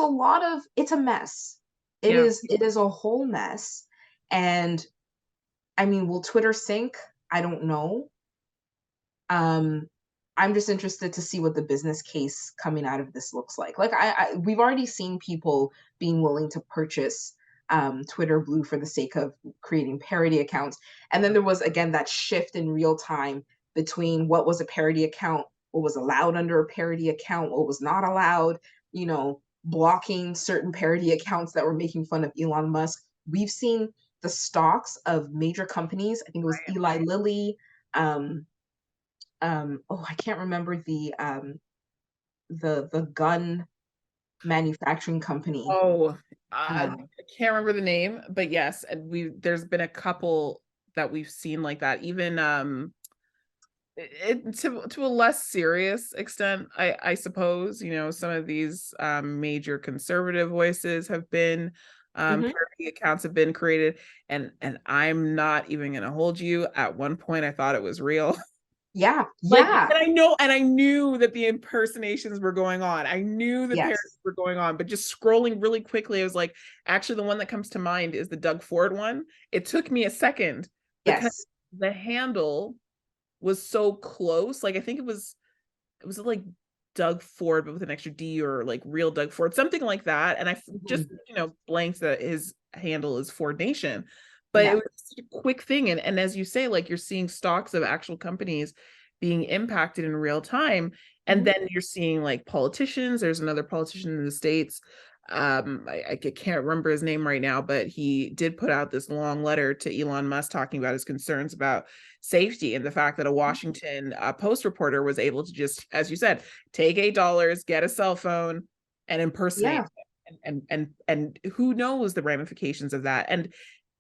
it's a mess. It is a whole mess. And I mean, will Twitter sink? I don't know. I'm just interested to see what the business case coming out of this looks like. Like we've already seen people being willing to purchase Twitter Blue for the sake of creating parody accounts. And then there was, again, that shift in real time between what was a parody account, what was allowed under a parody account, what was not allowed, blocking certain parody accounts that were making fun of Elon Musk. We've seen the stocks of major companies. I think it was Eli Lilly. I can't remember the gun manufacturing company. I can't remember the name, but yes, and there's been a couple that we've seen like that. Even to a less serious extent, I suppose, some of these major conservative voices have been parody accounts have been created, and I'm not even gonna hold you. At one point I thought it was real. Yeah. And I knew that the impersonations were going on. I knew the parodies were going on, but just scrolling really quickly, I was like, actually, the one that comes to mind is the Doug Ford one. It took me a second because the handle was so close. Like, I think it was like Doug Ford, but with an extra D, or like real Doug Ford, something like that. And I just, blanked that his handle is Ford Nation. But it was such a quick thing. And as you say, like, you're seeing stocks of actual companies being impacted in real time. And Mhm. then you're seeing like politicians. There's another politician in the States. I can't remember his name right now, but he did put out this long letter to Elon Musk talking about his concerns about safety and the fact that a Washington Post reporter was able to just, as you said, take $8, get a cell phone, and impersonate. Yeah. And who knows the ramifications of that. And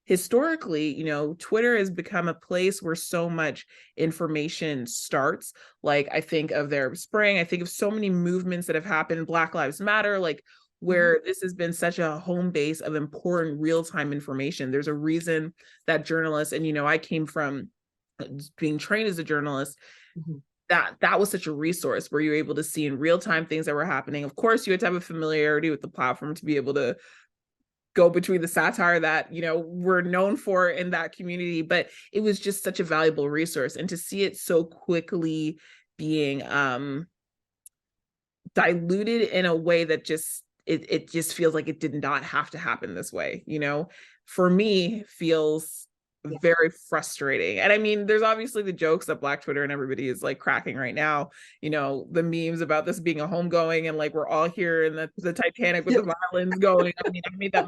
historically, Twitter has become a place where so much information starts. Like, I think of the Arab Spring, I think of so many movements that have happened, Black Lives Matter, like Mhm. where this has been such a home base of important real-time information. There's a reason that journalists, and I came from being trained as a journalist, Mhm. that was such a resource where you're able to see in real time things that were happening. Of course, you had to have a familiarity with the platform to be able to go between the satire that we're known for in that community, but it was just such a valuable resource. And to see it so quickly being diluted in a way that it just feels like it did not have to happen this way, for me feels Yeah. very frustrating. And I mean, there's obviously the jokes that Black Twitter and everybody is like cracking right now, the memes about this being a homegoing and like we're all here in the Titanic with Yeah. the violins going. I mean, I made that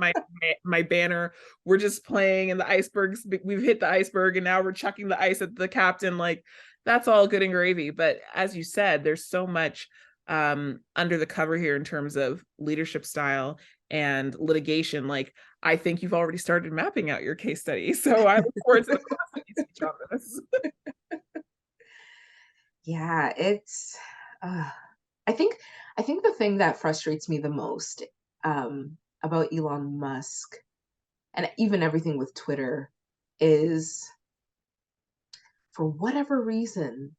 my banner. We're just playing and the icebergs, we've hit the iceberg and now we're chucking the ice at the captain. Like, that's all good and gravy. But as you said, there's so much under the cover here in terms of leadership style and litigation. Like, I think you've already started mapping out your case study. So I look forward to the philosophy speech on this. Yeah, it's uh, I think I think the thing that frustrates me the most about Elon Musk and even everything with Twitter is, for whatever reason,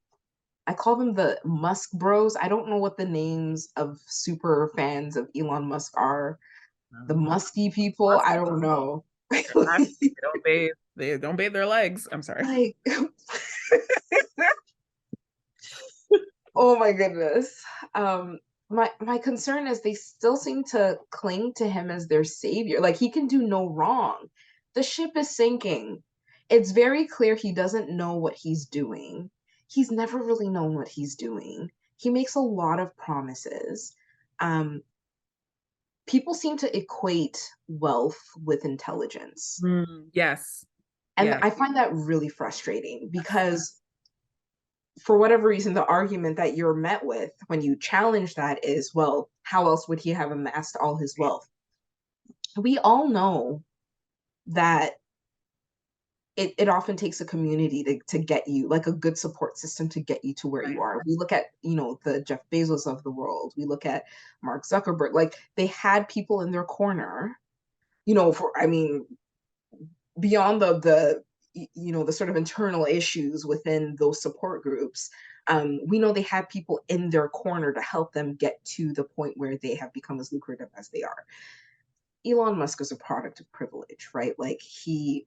I call them the Musk Bros. I don't know what the names of super fans of Elon Musk are. The Musky people, I don't know. They don't bathe. They don't bathe their legs. I'm sorry. Like, oh my goodness. Um, my concern is they still seem to cling to him as their savior. Like, he can do no wrong. The ship is sinking. It's very clear he doesn't know what he's doing. He's never really known what he's doing. He makes a lot of promises. Um, People seem to equate wealth with intelligence. Yes. And Yes. I find that really frustrating because, for whatever reason, the argument that you're met with when you challenge that is, well, how else would he have amassed all his wealth? We all know that it often takes a community to get you, like a good support system to get you to where you Right. are. We look at, the Jeff Bezos of the world. We look at Mark Zuckerberg. Like, they had people in their corner, I mean, beyond the sort of internal issues within those support groups. We know they had people in their corner to help them get to the point where they have become as lucrative as they are. Elon Musk is a product of privilege, right? Like, he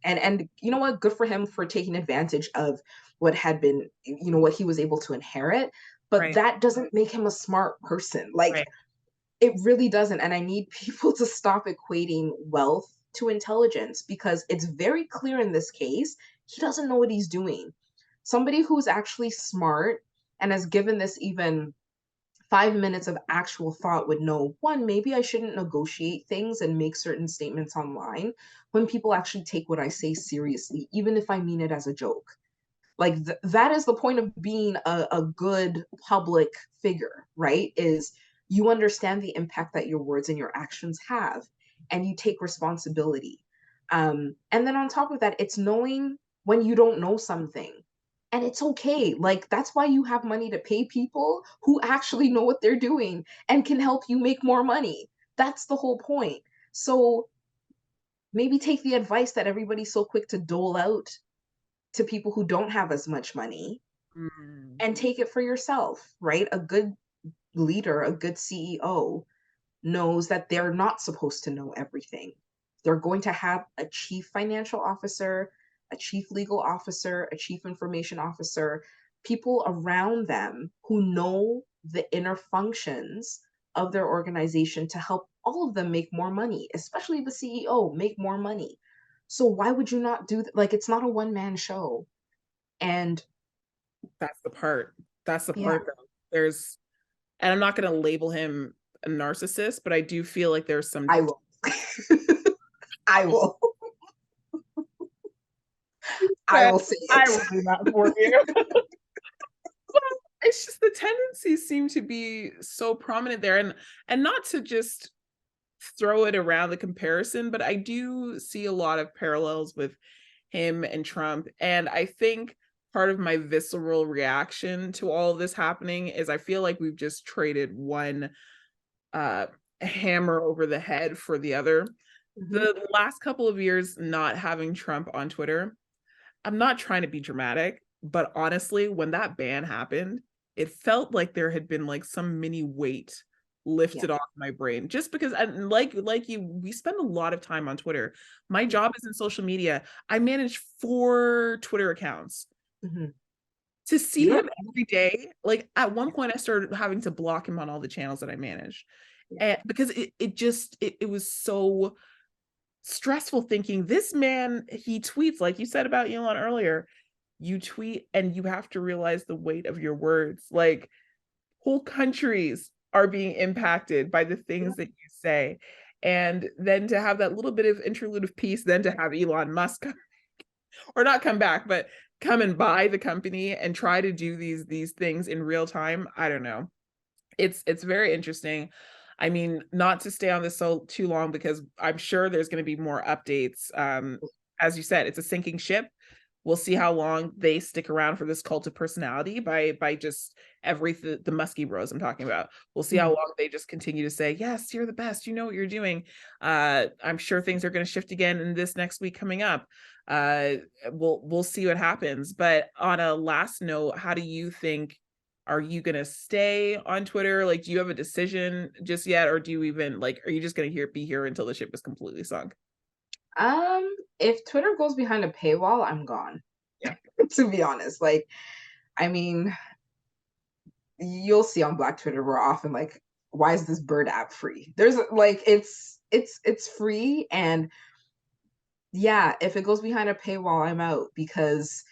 and you know what, good for him for taking advantage of what had been, what he was able to inherit, but Right. that doesn't make him a smart person. Like, Right. it really doesn't. And I need people to stop equating wealth to intelligence, because it's very clear in this case, he doesn't know what he's doing. Somebody who's actually smart and has given this even 5 minutes of actual thought would know, one, maybe I shouldn't negotiate things and make certain statements online when people actually take what I say seriously, even if I mean it as a joke. Like, that is the point of being a good public figure, right? Is you understand the impact that your words and your actions have, and you take responsibility. And then on top of that, it's knowing when you don't know something, and it's okay. Like, that's why you have money to pay people who actually know what they're doing and can help you make more money. That's the whole point. So maybe take the advice that everybody's so quick to dole out to people who don't have as much money, Mm. and take it for yourself, right? A good leader, a good CEO knows that they're not supposed to know everything. They're going to have a chief financial officer, a chief legal officer, a chief information officer, people around them who know the inner functions of their organization to help all of them make more money, especially the CEO make more money. So why would you not do that? Like, it's not a one man show. And That's the part. That's the Yeah, part though. There's, and I'm not going to label him a narcissist, but I do feel like there's some. I will. I will. I will say I it. will do that for you. It's just the tendencies seem to be so prominent there, and not to just throw it around the comparison, but I do see a lot of parallels with him and Trump. And I think part of my visceral reaction to all of this happening is I feel like we've just traded one uh hammer over the head for the other. Mhm. The last couple of years not having Trump on Twitter, I'm not trying to be dramatic, but honestly, when that ban happened, it felt like there had been like some mini weight Yeah. lifted off my brain just because and like you, we spend a lot of time on Twitter. My job is in social media. I manage 4 Twitter accounts. Mhm. To see You're him every day, like at one point I started having to block him on all the channels that I managed. yeah. And because it was so stressful thinking this man, he tweets like you said about Elon earlier. You tweet and you have to realize the weight of your words. Like whole countries are being impacted by the Yeah. things that you say. And then to have that little bit of interlude of peace, then to have Elon Musk or not come back, but come and buy the company and try to do these things in real time. I don't know. It's very interesting. I mean, not to stay on this so too long because I'm sure there's going to be more updates. As you said, it's a sinking ship. We'll see how long they stick around for this cult of personality by just everything, the Muskie Bros I'm talking about. We'll see how Mhm. long they just continue to say, yes, you're the best. You know what you're doing. I'm sure things are going to shift again in this next week coming up. Uh, we'll see what happens. But on a last note, how do you think, are you going to stay on Twitter? Like, do you have a decision just yet? Or do you even like, are you just going to be here until the ship is completely sunk? If Twitter goes behind a paywall, I'm gone. Yeah. To be honest, like, I mean, you'll see on Black Twitter, we're often like, why is this bird app free? There's like, it's free, and yeah, if it goes behind a paywall, I'm out because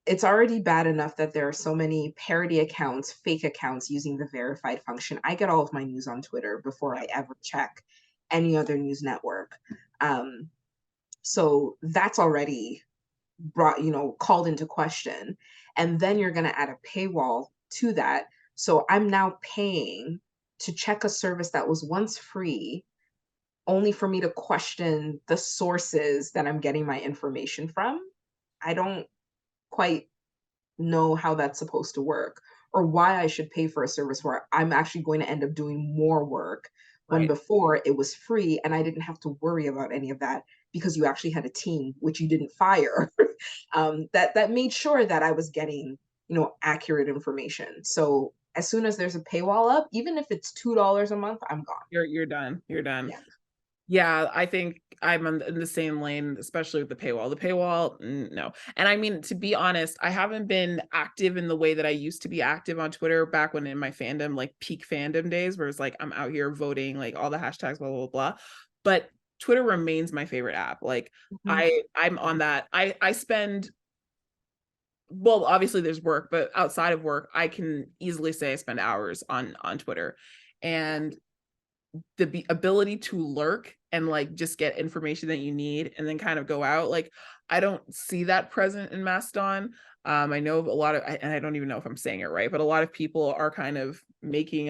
it's already bad enough that there are so many parody accounts, fake accounts using the verified function. I get all of my news on Twitter before I ever check any other news network. Um, so that's already brought, called into question. And then you're going to add a paywall to that. So I'm now paying to check a service that was once free, only for me to question the sources that I'm getting my information from. I don't quite know how that's supposed to work or why I should pay for a service where I'm actually going to end up doing more work when Right. before it was free and I didn't have to worry about any of that because you actually had a team which you didn't fire that made sure that I was getting accurate information. So as soon as there's a paywall up, even if it's $2 a month, I'm gone. You're done. You're done. Yeah. Yeah, I think I'm in the same lane, especially with the paywall. The paywall, no. And I mean, to be honest, I haven't been active in the way that I used to be active on Twitter back when in my fandom, like peak fandom days, where it's like I'm out here voting, like all the hashtags, blah, blah, blah. But Twitter remains my favorite app. Like Mhm. I'm on that. I spend, well, obviously there's work, but outside of work, I can easily say I spend hours on Twitter. Yeah. And the ability to lurk and like just get information that you need and then kind of go out, like I don't see that present in Mastodon. I know a lot of, and I don't even know if I'm saying it right, but a lot of people are kind of making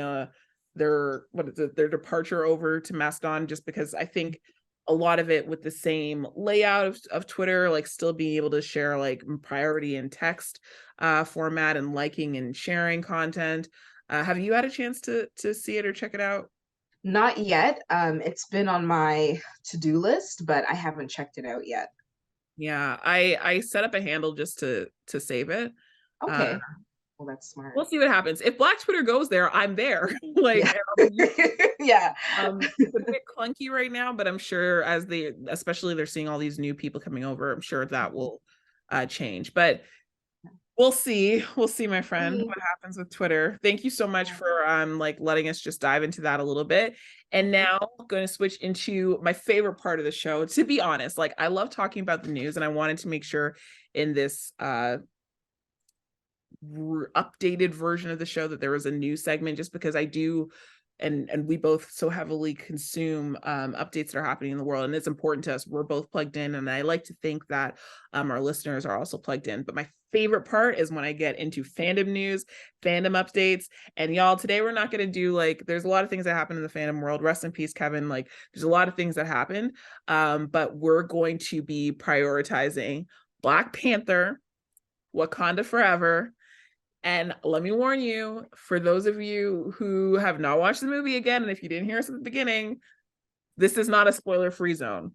their what is it, their departure over to Mastodon, just because I think a lot of it with the same layout of Twitter, like still being able to share like priority and text format and liking and sharing content. Have you had a chance to see it or check it out? Not yet. It's been on my to-do list, but I haven't checked it out yet. Yeah, I set up a handle just to save it. Uh, Okay. Well, that's smart. we'll see what happens. If Black Twitter goes there, I'm there. Yeah. Like, Yeah. it's a bit clunky right now, but I'm sure as they, especially they're seeing all these new people coming over, I'm sure that will change. But we'll see. We'll see, my friend, See. what happens with Twitter. Thank you so much for like letting us just dive into that a little bit. And now I'm going to switch into my favorite part of the show. To be honest, like I love talking about the news, and I wanted to make sure in this updated version of the show, that there was a new segment, just because I do, and we both so heavily consume updates that are happening in the world, and it's important to us. We're both plugged in, and I like to think that our listeners are also plugged in. But my favorite part is when I get into fandom news, fandom updates. And y'all, today we're not going to do, like, there's a lot of things that happen in the fandom world. Rest in peace, Kevin. Like, there's a lot of things that happened, but we're going to be prioritizing Black Panther, Wakanda Forever. And let me warn you, for those of you who have not watched the movie again, and if you didn't hear us at the beginning, this is not a spoiler-free zone.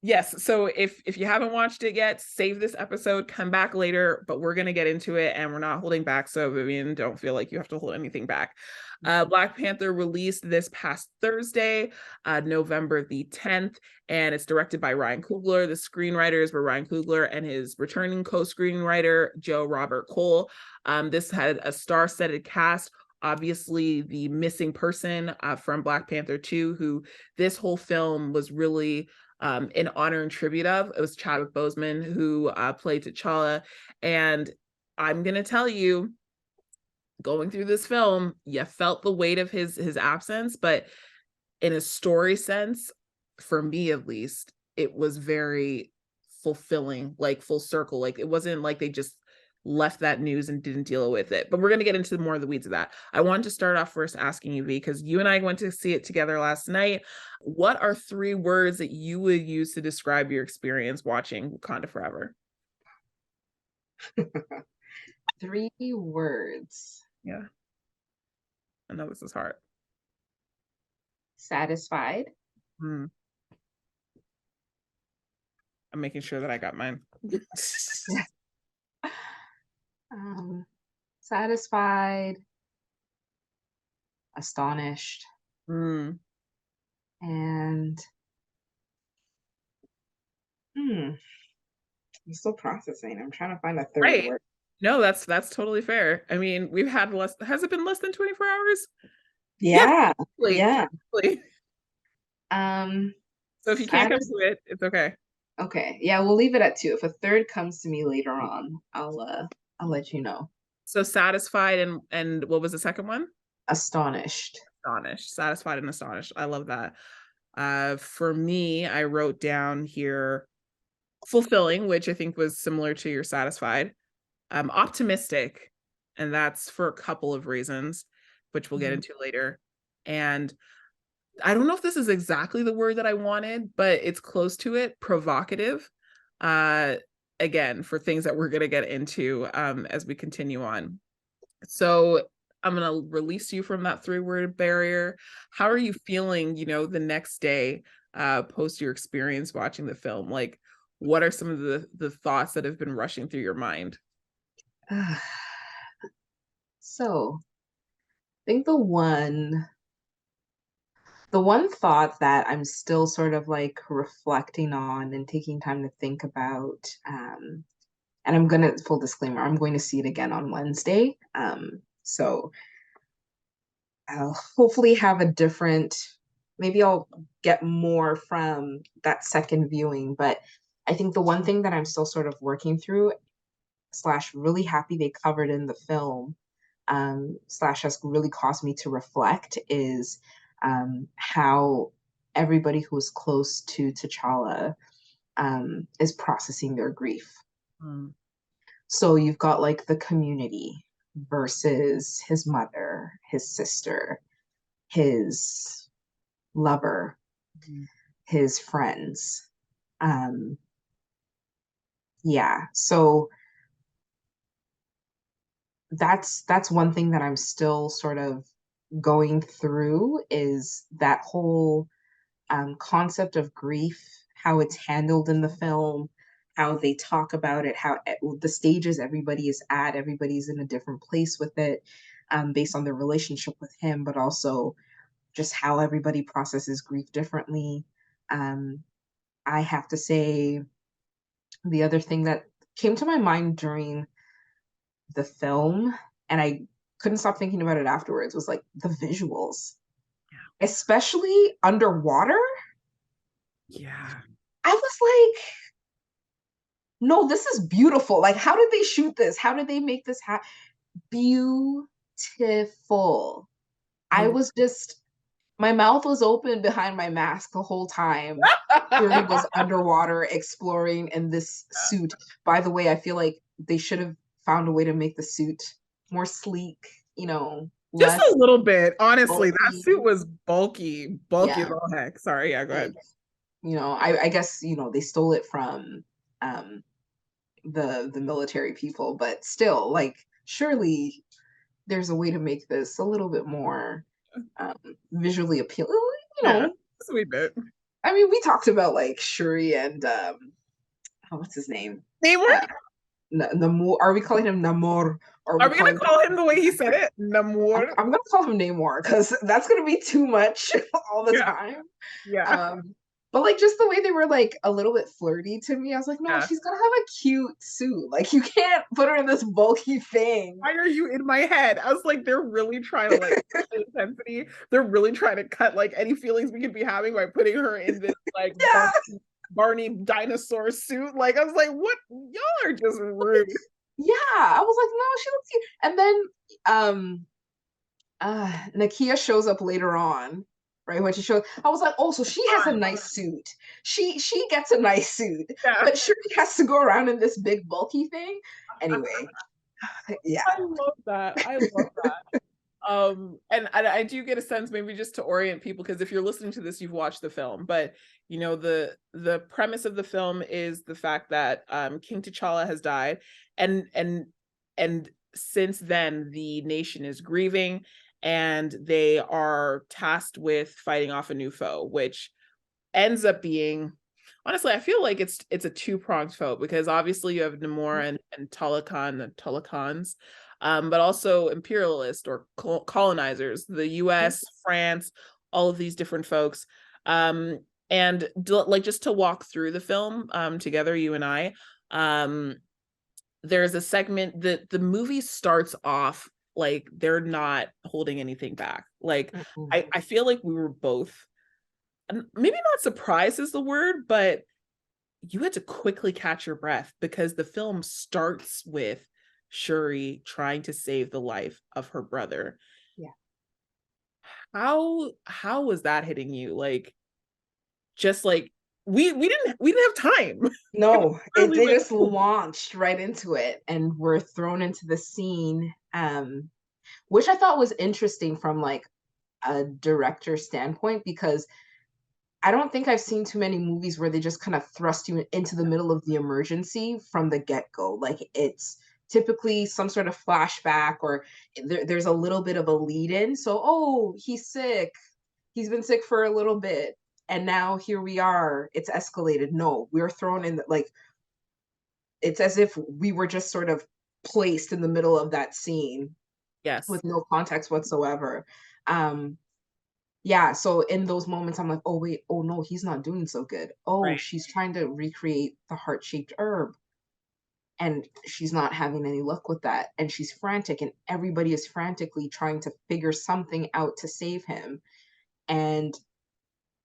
Yes, so if you haven't watched it yet, save this episode, come back later, but we're going to get into it, and we're not holding back, so Vivian, don't feel like you have to hold anything back. Black Panther released this past Thursday, November the 10th, and it's directed by Ryan Coogler. The screenwriters were Ryan Coogler and his returning co-screenwriter, Joe Robert Cole. This had a star-studded cast. Obviously, the missing person from Black Panther 2, who this whole film was really in honor and tribute of. It was Chadwick Boseman who played T'Challa. And I'm going to tell you, going through this film, you felt the weight of his absence, but in a story sense, for me at least, it was very fulfilling, like full circle. Like, it wasn't like they just left that news and didn't deal with it. But we're going to get into more of the weeds of that. I wanted to start off first asking you, V, because you and I went to see it together last night. What are 3 words that you would use to describe your experience watching Wakanda Forever? 3 words. Yeah. I know this is hard. Satisfied. I'm making sure that I got mine. Satisfied, astonished, Mm. and I'm still processing. I'm trying to find a 3rd Right. word. No, that's totally fair. I mean, we've had has it been less than 24 hours? Yeah. Yeah. So if you can't come to it, it's okay. Okay. Yeah, we'll leave it at 2. If a 3rd comes to me later on, I'll let you know. So satisfied, and what was the second one? Astonished. Astonished. Satisfied and astonished. I love that. For me, I wrote down here fulfilling, which I think was similar to your satisfied. Optimistic, and that's for a couple of reasons, which we'll get into later. And I don't know if this is exactly the word that I wanted, but it's close to it. Provocative. Again, for things that we're going to get into as we continue on. So I'm going to release you from that 3-word barrier. How are you feeling, the next day post your experience watching the film? Like, what are some of the thoughts that have been rushing through your mind? So, I think the one thought that I'm still sort of like reflecting on and taking time to think about, and I'm gonna, full disclaimer, I'm going to see it again on Wednesday. So I'll hopefully have a different, maybe I'll get more from that second viewing. But I think the one thing that I'm still sort of working through, slash really happy they covered in the film, slash has really caused me to reflect, is how everybody who is close to T'Challa is processing their grief. Mm. So you've got like the community versus his mother, his sister, his lover, his friends. Yeah, so that's one thing that I'm still sort of going through, is that whole concept of grief, how it's handled in the film, how they talk about it, how the stages everybody is at, everybody's in a different place with it, based on their relationship with him, but also just how everybody processes grief differently. I have to say, the other thing that came to my mind during the film, and I couldn't stop thinking about it afterwards, was like the visuals, especially underwater. Yeah. I was like, no, this is beautiful. Like, how did they shoot this? How did they make this happen? Beautiful. I was just, my mouth was open behind my mask the whole time. Shuri was underwater exploring in this suit. By the way, I feel like they should have found a way to make the suit more sleek, Just a less little bit. Honestly, that bulky. suit was bulky, bulky as Yeah, all heck. Sorry, yeah, go ahead. like, I guess, they stole it from um the military people, but still, like, surely there's a way to make this a little bit more um visually appealing. Yeah, sweet bit. I mean, we talked about like Shuri and what's his name? Namor? Uh, Namor. Are we calling him Namor? Or are Are we we gonna calling call him the way he said it? I'm, Namor? I'm gonna call him Namor because that's gonna be too much all the Yeah, time. yeah, Um, but like just the way they were like a little bit flirty to me, I was like, no, yeah. she's gonna have a cute suit. Like you can't put her in this bulky thing. Why are you in my head? I was like, they're really trying to like push the intensity. They're really trying to cut like any feelings we could be having by putting her in this like Yeah, Barney dinosaur suit. Like, I was like, what? Y'all are just rude. yeah. I was like, no, she looks cute. And then Nakia shows up later on, right? When she shows, I was like, oh, so she has a nice suit. She gets a nice suit, Yeah. but Shuri has to go around in this big bulky thing. Anyway, yeah, I love that. I love that. And I do get a sense, maybe just to orient people, because if you're listening to this, you've watched the film. But the premise of the film is the fact that King T'Challa has died, and since then the nation is grieving, and they are tasked with fighting off a new foe, which ends up being, honestly, I feel like it's a two-pronged foe, because obviously you have Namor and Talokan, the Talokans, but also imperialist or colonizers, the US, France, all of these different folks. And like, just to walk through the film together, you and I, there's a segment that the movie starts off like they're not holding anything back. Like, I feel like we were both, maybe not surprised is the word, but you had to quickly catch your breath, because the film starts with Shuri trying to save the life of her brother. yeah. How was that hitting you? Like, just like, we didn't have time. It was No, literally they like, just launched right into it and were thrown into the scene, which I thought was interesting from like a director standpoint because I don't think I've seen too many movies where they just kind of thrust you into the middle of the emergency from the get-go. Like it's typically some sort of flashback or there's a little bit of a lead in. So, oh, he's sick. He's been sick for a little bit. And now here we are. It's escalated. No, we're thrown in like it's as if we were just sort of placed in the middle of that scene yes, with no context whatsoever. Um, yeah, so in those moments, I'm like, oh, wait, oh no, he's not doing so good. Oh, right. she's trying to recreate the heart shaped herb and she's not having any luck with that. And she's frantic, and everybody is frantically trying to figure something out to save him. And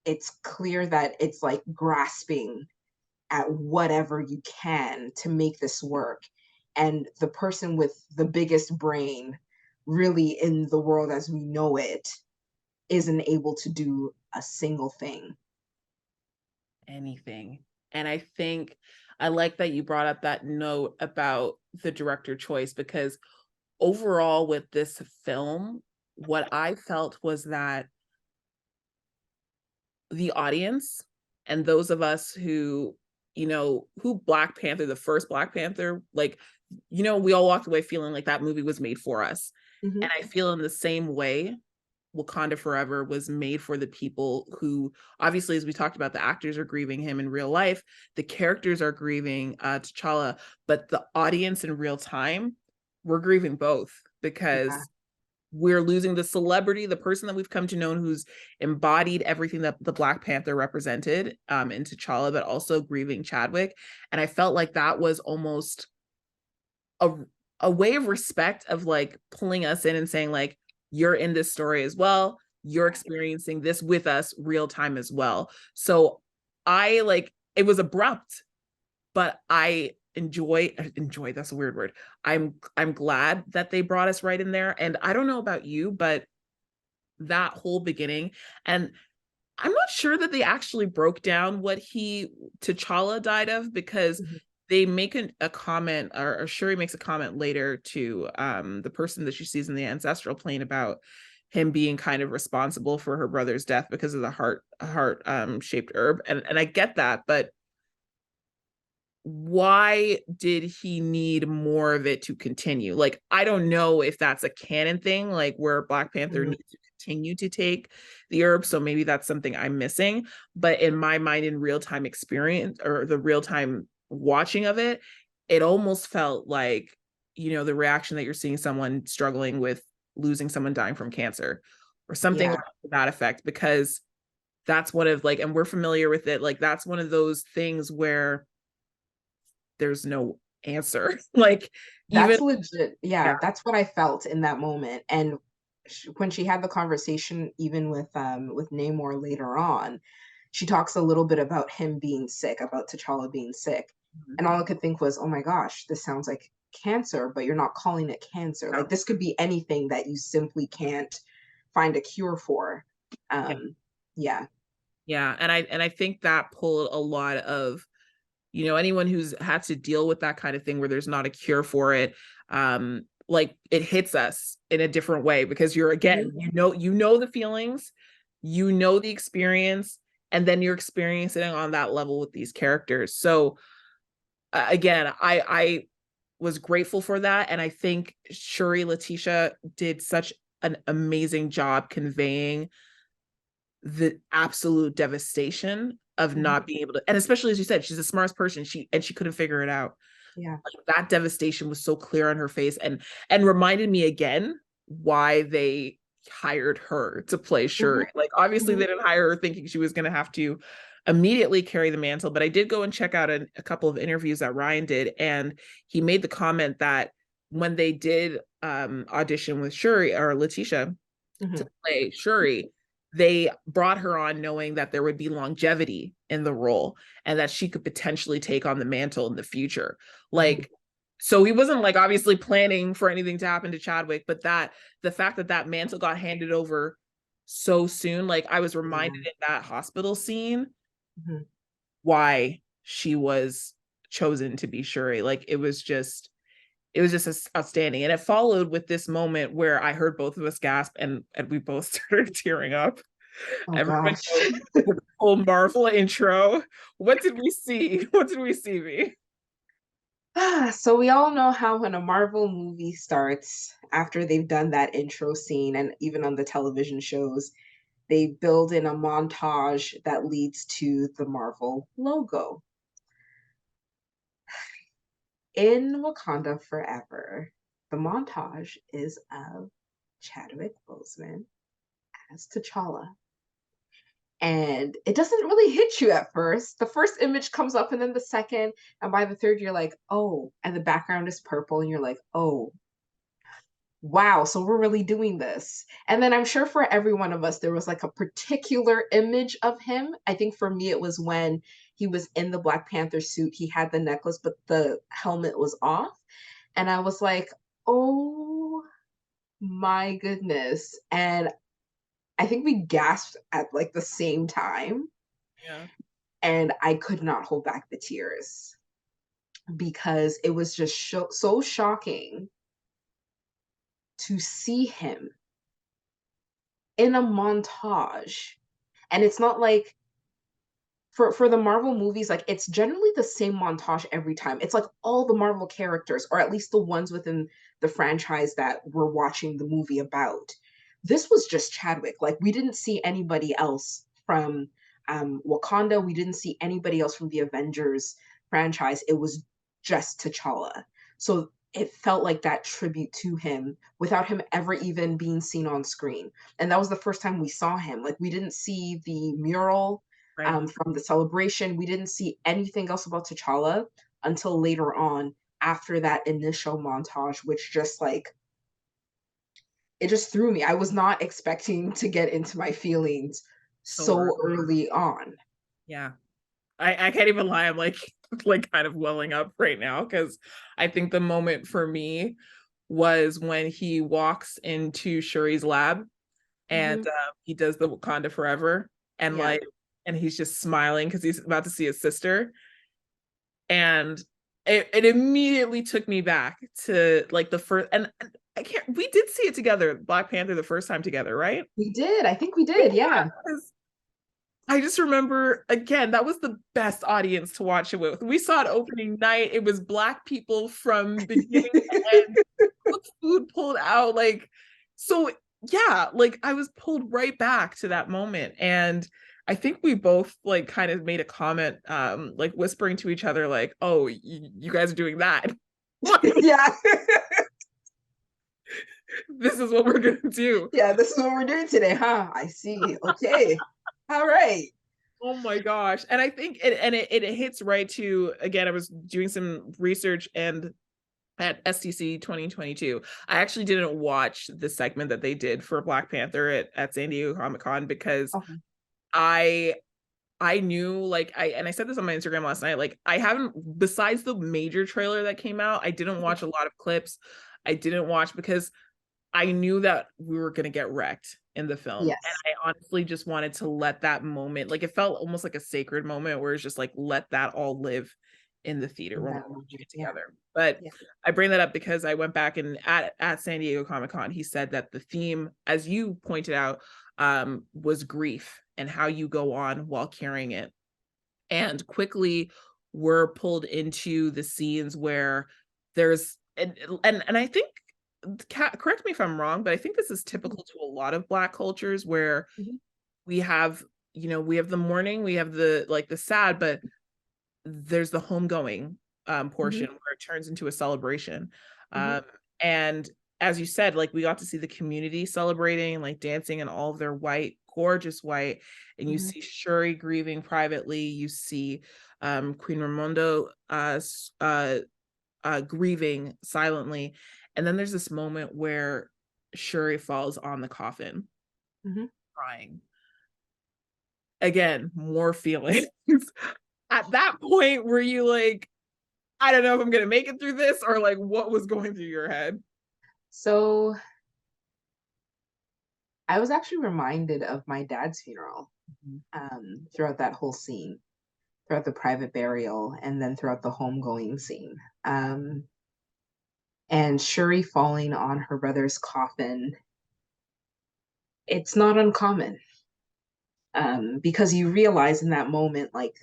it's clear that it's like grasping at whatever you can to make this work. And the person with the biggest brain, really in the world as we know it, isn't able to do a single thing. Anything. And I think I like that you brought up that note about the director choice, because overall with this film, what I felt was that the audience and those of us who, who Black Panther, the first Black Panther, like, we all walked away feeling like that movie was made for us. Mhm. And I feel in the same way, Wakanda Forever was made for the people who, obviously, as we talked about, the actors are grieving him in real life, the characters are grieving T'Challa, but the audience in real time, we're grieving both, Yeah. because we're losing the celebrity, the person that we've come to know, who's embodied everything that the Black Panther represented in T'Challa, but also grieving Chadwick. And I felt like that was almost a a way of respect, of like pulling us in and saying like, you're in this story as well, you're experiencing this with us real time as well. So I like, it was abrupt, but enjoy, that's a weird word. I'm glad that they brought us right in there. And I don't know about you, but that whole beginning, and I'm not sure that they actually broke down what T'Challa died of, because Mhm. they make a comment, or Shuri makes a comment later to the person that she sees in the ancestral plane about him being kind of responsible for her brother's death because of the heart shaped herb. And I get that, but why did he need more of it to continue? Like, I don't know if that's a canon thing, like where Black Panther Mhm. needs to continue to take the herb. So maybe that's something I'm missing. But in my mind, in real time experience, or the real time watching of it, it almost felt like, the reaction that you're seeing someone struggling with losing someone dying from cancer or something Yeah, like that effect, because that's one of, like, and we're familiar with it, like that's one of those things where there's no answer. Like, even, that's legit. yeah. Yeah, that's what I felt in that moment. And when she had the conversation, even with Namor later on, she talks a little bit about him being sick, about T'Challa being sick, and all I could think was, oh my gosh, this sounds like cancer, but you're not calling it cancer. Yeah. Like this could be anything that you simply can't find a cure for. Yeah. Yeah. Yeah. And I think that pulled a lot of, anyone who's had to deal with that kind of thing where there's not a cure for it, like it hits us in a different way, because you're, Mhm. again, the feelings, the experience, and then you're experiencing it on that level with these characters. So again, I was grateful for that. And I think Shuri Letitia did such an amazing job conveying the absolute devastation of Mhm. not being able to, and especially as you said, she's the smartest person, she couldn't figure it out. Yeah. Like, that devastation was so clear on her face, and reminded me again why they hired her to play Mhm. Shuri. Like, obviously Mhm. they didn't hire her thinking she was going to have to immediately carry the mantle, but I did go and check out a couple of interviews that Ryan did, and he made the comment that when they did audition with Shuri, or Letitia, to Mhm. play Shuri, they brought her on knowing that there would be longevity in the role and that she could potentially take on the mantle in the future. Mhm. Like, so he wasn't, like, obviously planning for anything to happen to Chadwick, but that the fact that that mantle got handed over so soon, like, I was reminded Yeah. in that hospital scene Mhm. why she was chosen to be Shuri. Like, it was just outstanding. And it followed with this moment where I heard both of us gasp, and we both started tearing up. Oh Everyone gosh. knows the whole Marvel intro. What did we see? What did we see, V? So we all know how when a Marvel movie starts, after they've done that intro scene, and even on the television shows, they build in a montage that leads to the Marvel logo. In Wakanda Forever, the montage is of Chadwick Boseman as T'Challa. And it doesn't really hit you at first. The first image comes up and then the second, and by the third, you're like, oh, and the background is purple, and you're like, oh, wow, so we're really doing this. And then I'm sure for every one of us, there was like a particular image of him. I think for me, it was when he was in the Black Panther suit, he had the necklace, but the helmet was off. And I was like, oh my goodness. And I think we gasped at like the same time. Yeah. And I could not hold back the tears because it was just so shocking to see him in a montage. And it's not like for the Marvel movies, like it's generally the same montage every time. It's like all the Marvel characters, or at least the ones within the franchise that we're watching the movie about. This was just Chadwick. Like we didn't see anybody else from Wakanda. We didn't see anybody else from the Avengers franchise. It was just T'Challa. So it felt like that tribute to him without him ever even being seen on screen. And that was the first time we saw him. Like we didn't see the mural Right. from the celebration. We didn't see anything else about T'Challa until later on after that initial montage, which just like it just threw me. I was not expecting to get into my feelings So early. so early on. Yeah. I can't even lie. I'm like kind of welling up right now because I think the moment for me was when he walks into Shuri's lab and Hmm. he does the Wakanda Forever and Yeah. and he's just smiling because he's about to see his sister. And it immediately took me back to like the first, and I can't, we did see it together, Black Panther, the first time together, right? We did. I think we did. Yeah. Yeah. I just remember again, that was the best audience to watch it with. We saw it opening night. It was Black people from beginning to end, food pulled out. So yeah, like I was pulled right back to that moment. And I think we both like kind of made a comment, like whispering to each other, like, oh, you guys are doing that. Yeah. This is what we're gonna do. Yeah, this is what we're doing today, huh? I see. Okay. All right. Oh my gosh. And I think it hits right to, again, I was doing some research and at STC 2022, I actually didn't watch the segment that they did for Black Panther at San Diego Comic-Con because Okay. I I knew like I said this on my Instagram last night, like I haven't, besides the major trailer that came out, I didn't watch a lot of clips. I didn't watch because I knew that we were going to get wrecked in the film. And Yes. I honestly just wanted to let that moment, like it felt almost like a sacred moment where it's just like, let that all live in the theater In when we're that watching moment. it Yeah. together. But Yeah. I bring that up because I went back and at San Diego Comic Con, he said that the theme, as you pointed out, was grief and how you go on while carrying it. And quickly we're pulled into the scenes where there's and I think, correct me if I'm wrong, but I think this is typical to a lot of Black cultures where Mm-hmm. we have, we have the mourning, we have the like the sad, but there's the homegoing Mm-hmm. portion where it turns into a celebration. Mm-hmm. Um, and as you said, like we got to see the community celebrating, like dancing in all of their white, gorgeous white, and you Mm-hmm. see Shuri grieving privately. You see Queen Raimondo grieving silently, and then there's this moment where Shuri falls on the coffin, Mm-hmm. crying. Again, more feelings. At that point, were you like, I don't know if I'm gonna make it through this, or like what was going through your head? So I was actually reminded of my dad's funeral throughout that whole scene, throughout the private burial, and then throughout the homegoing scene. And Shuri falling on her brother's coffin, it's not uncommon because you realize in that moment, like,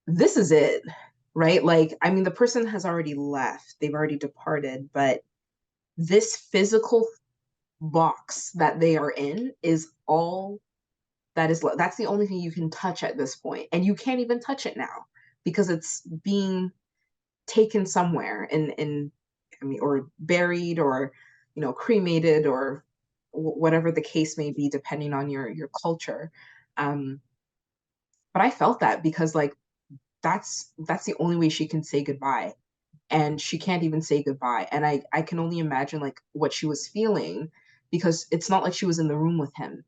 this is it, right? Like, I mean, the person has already left, they've already departed, but this physical box that they are in is all that's the only thing you can touch at this point, and you can't even touch it now because it's being taken somewhere in I mean, or buried, or cremated, or whatever the case may be, depending on your culture. um but I felt that because, like, that's the only way she can say goodbye, and she can't even say goodbye. And I can only imagine like what she was feeling, because it's not like she was in the room with him.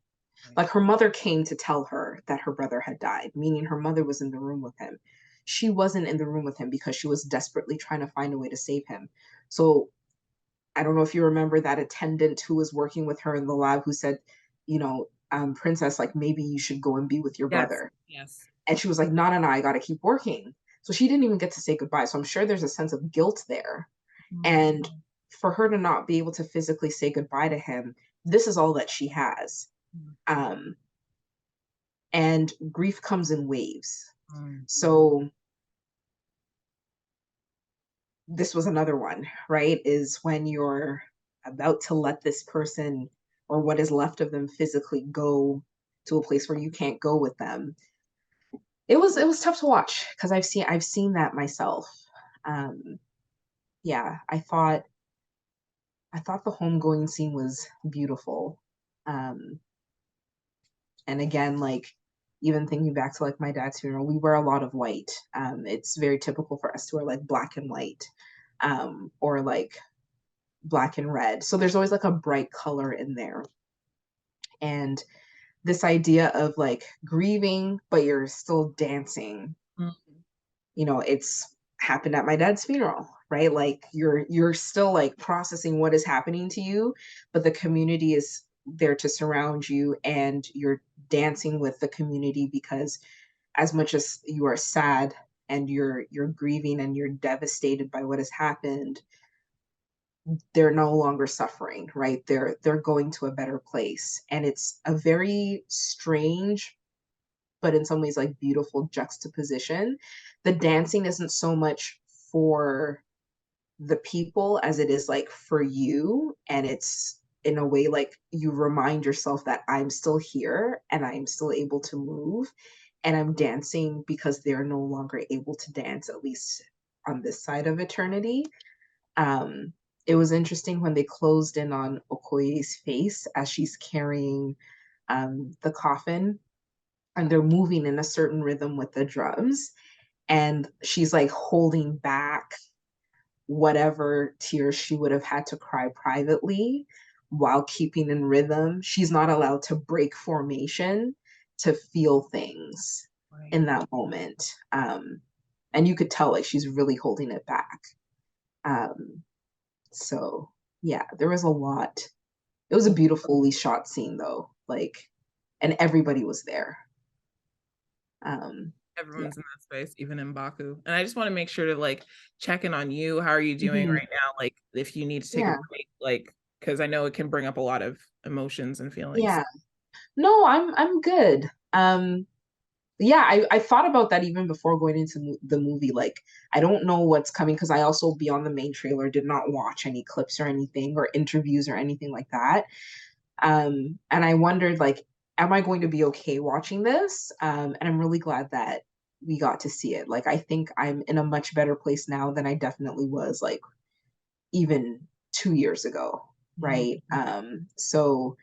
Right. Like, her mother came to tell her that her brother had died, meaning her mother was in the room with him. She wasn't in the room with him because she was desperately trying to find a way to save him. So I don't know if you remember that attendant who was working with her in the lab who said, Princess, like, maybe you should go and be with your Yes, brother. yes. And she was like, no, no, no, I got to keep working. So she didn't even get to say goodbye. So I'm sure there's a sense of guilt there. Mm. And for her to not be able to physically say goodbye to him, this is all that she has. Um, and grief comes in waves. Mm. So this was another one, right? Is when you're about to let this person, or what is left of them, physically go to a place where you can't go with them. It was tough to watch because I've seen that myself. Um, yeah, I thought the homegoing scene was beautiful. Um, and again, like, even thinking back to like my dad's funeral, we wear a lot of white. It's very typical for us to wear like black and white, or like black and red. So there's always like a bright color in there. And this idea of like grieving, but you're still dancing. Mhm. You know, it's happened at my dad's funeral, right? Like you're still like processing what is happening to you, but the community is there to surround you, and you're dancing with the community because as much as you are sad and you're grieving and you're devastated by what has happened, they're no longer suffering, right? They're going to a better place. And it's a very strange, but in some ways like beautiful juxtaposition. The dancing isn't so much for the people as it is like for you, and it's in a way like you remind yourself that I'm still here and I'm still able to move, and I'm dancing because they're no longer able to dance, at least on this side of eternity. um it was interesting when they closed in on Okoye's face as she's carrying the coffin, and they're moving in a certain rhythm with the drums, and she's like holding back whatever tears she would have had to cry privately while keeping in rhythm. She's not allowed to break formation to feel things Right. in that moment. And you could tell like she's really holding it back. Um, so yeah, there was a lot. It was a beautifully shot scene though, like, and everybody was there. Yeah. Everyone's in that space, even in Baku. And I just want to make sure to like check in on you. How are you doing Mhm. right now? Like if you need to take a Yeah. break, like because I know it can bring up a lot of emotions and feelings. Yeah. No, I'm good. Yeah, I thought about that even before going into the movie. Like, I don't know what's coming because I also, beyond the main trailer, did not watch any clips or anything or interviews or anything like that. And I wondered, like, am I going to be okay watching this? And I'm really glad that we got to see it. Like, I think I'm in a much better place now than I definitely was, like, even 2 years ago, Mhm. right? So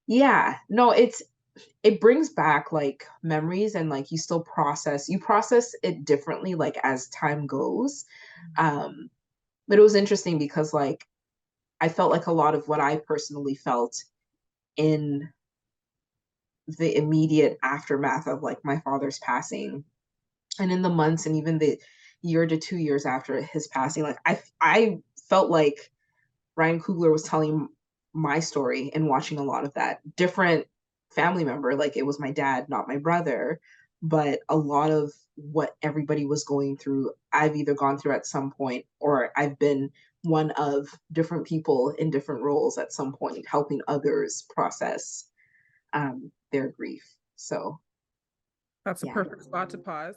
yeah, no, it brings back like memories, and like you process it differently like as time goes. um but it was interesting because like I felt like a lot of what I personally felt in the immediate aftermath of like my father's passing, and in the months and even the year to 2 years after his passing, like I felt like Ryan Coogler was telling my story and watching a lot of that. Different family member, like it was my dad, not my brother, but a lot of what everybody was going through, I've either gone through at some point, or I've been one of different people in different roles at some point, helping others process their grief. So, That's a yeah. perfect spot to pause.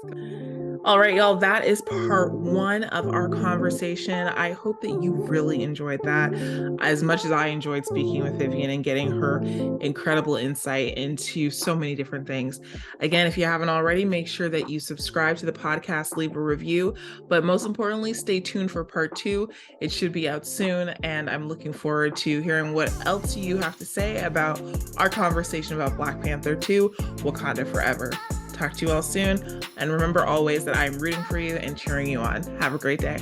All right, y'all, that is part one of our conversation. I hope that you really enjoyed that as much as I enjoyed speaking with Vivian and getting her incredible insight into so many different things. Again, if you haven't already, make sure that you subscribe to the podcast, leave a review, but most importantly, stay tuned for part two. It should be out soon, and I'm looking forward to hearing what else you have to say about our conversation about Black Panther 2, Wakanda Forever. Talk to you all soon. And remember always that I'm rooting for you and cheering you on. Have a great day.